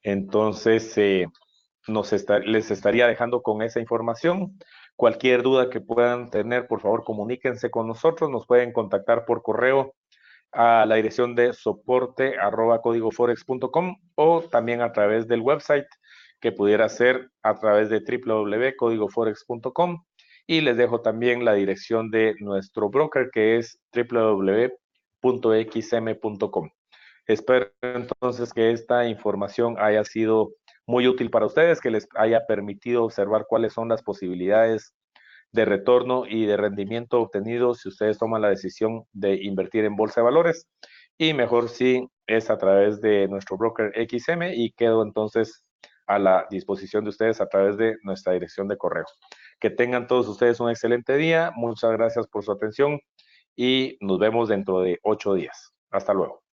S1: Entonces, les estaría dejando con esa información. Cualquier duda que puedan tener, por favor, comuníquense con nosotros. Nos pueden contactar por correo a la dirección de soporte@códigoforex.com o también a través del website, que pudiera ser a través de www.códigoforex.com, y les dejo también la dirección de nuestro broker, que es www.xm.com. Espero entonces que esta información haya sido muy útil para ustedes, que les haya permitido observar cuáles son las posibilidades de retorno y de rendimiento obtenido si ustedes toman la decisión de invertir en bolsa de valores, y mejor si es a través de nuestro broker XM, y quedo entonces a la disposición de ustedes a través de nuestra dirección de correo. Que tengan todos ustedes un excelente día. Muchas gracias por su atención y nos vemos dentro de 8 días. Hasta luego.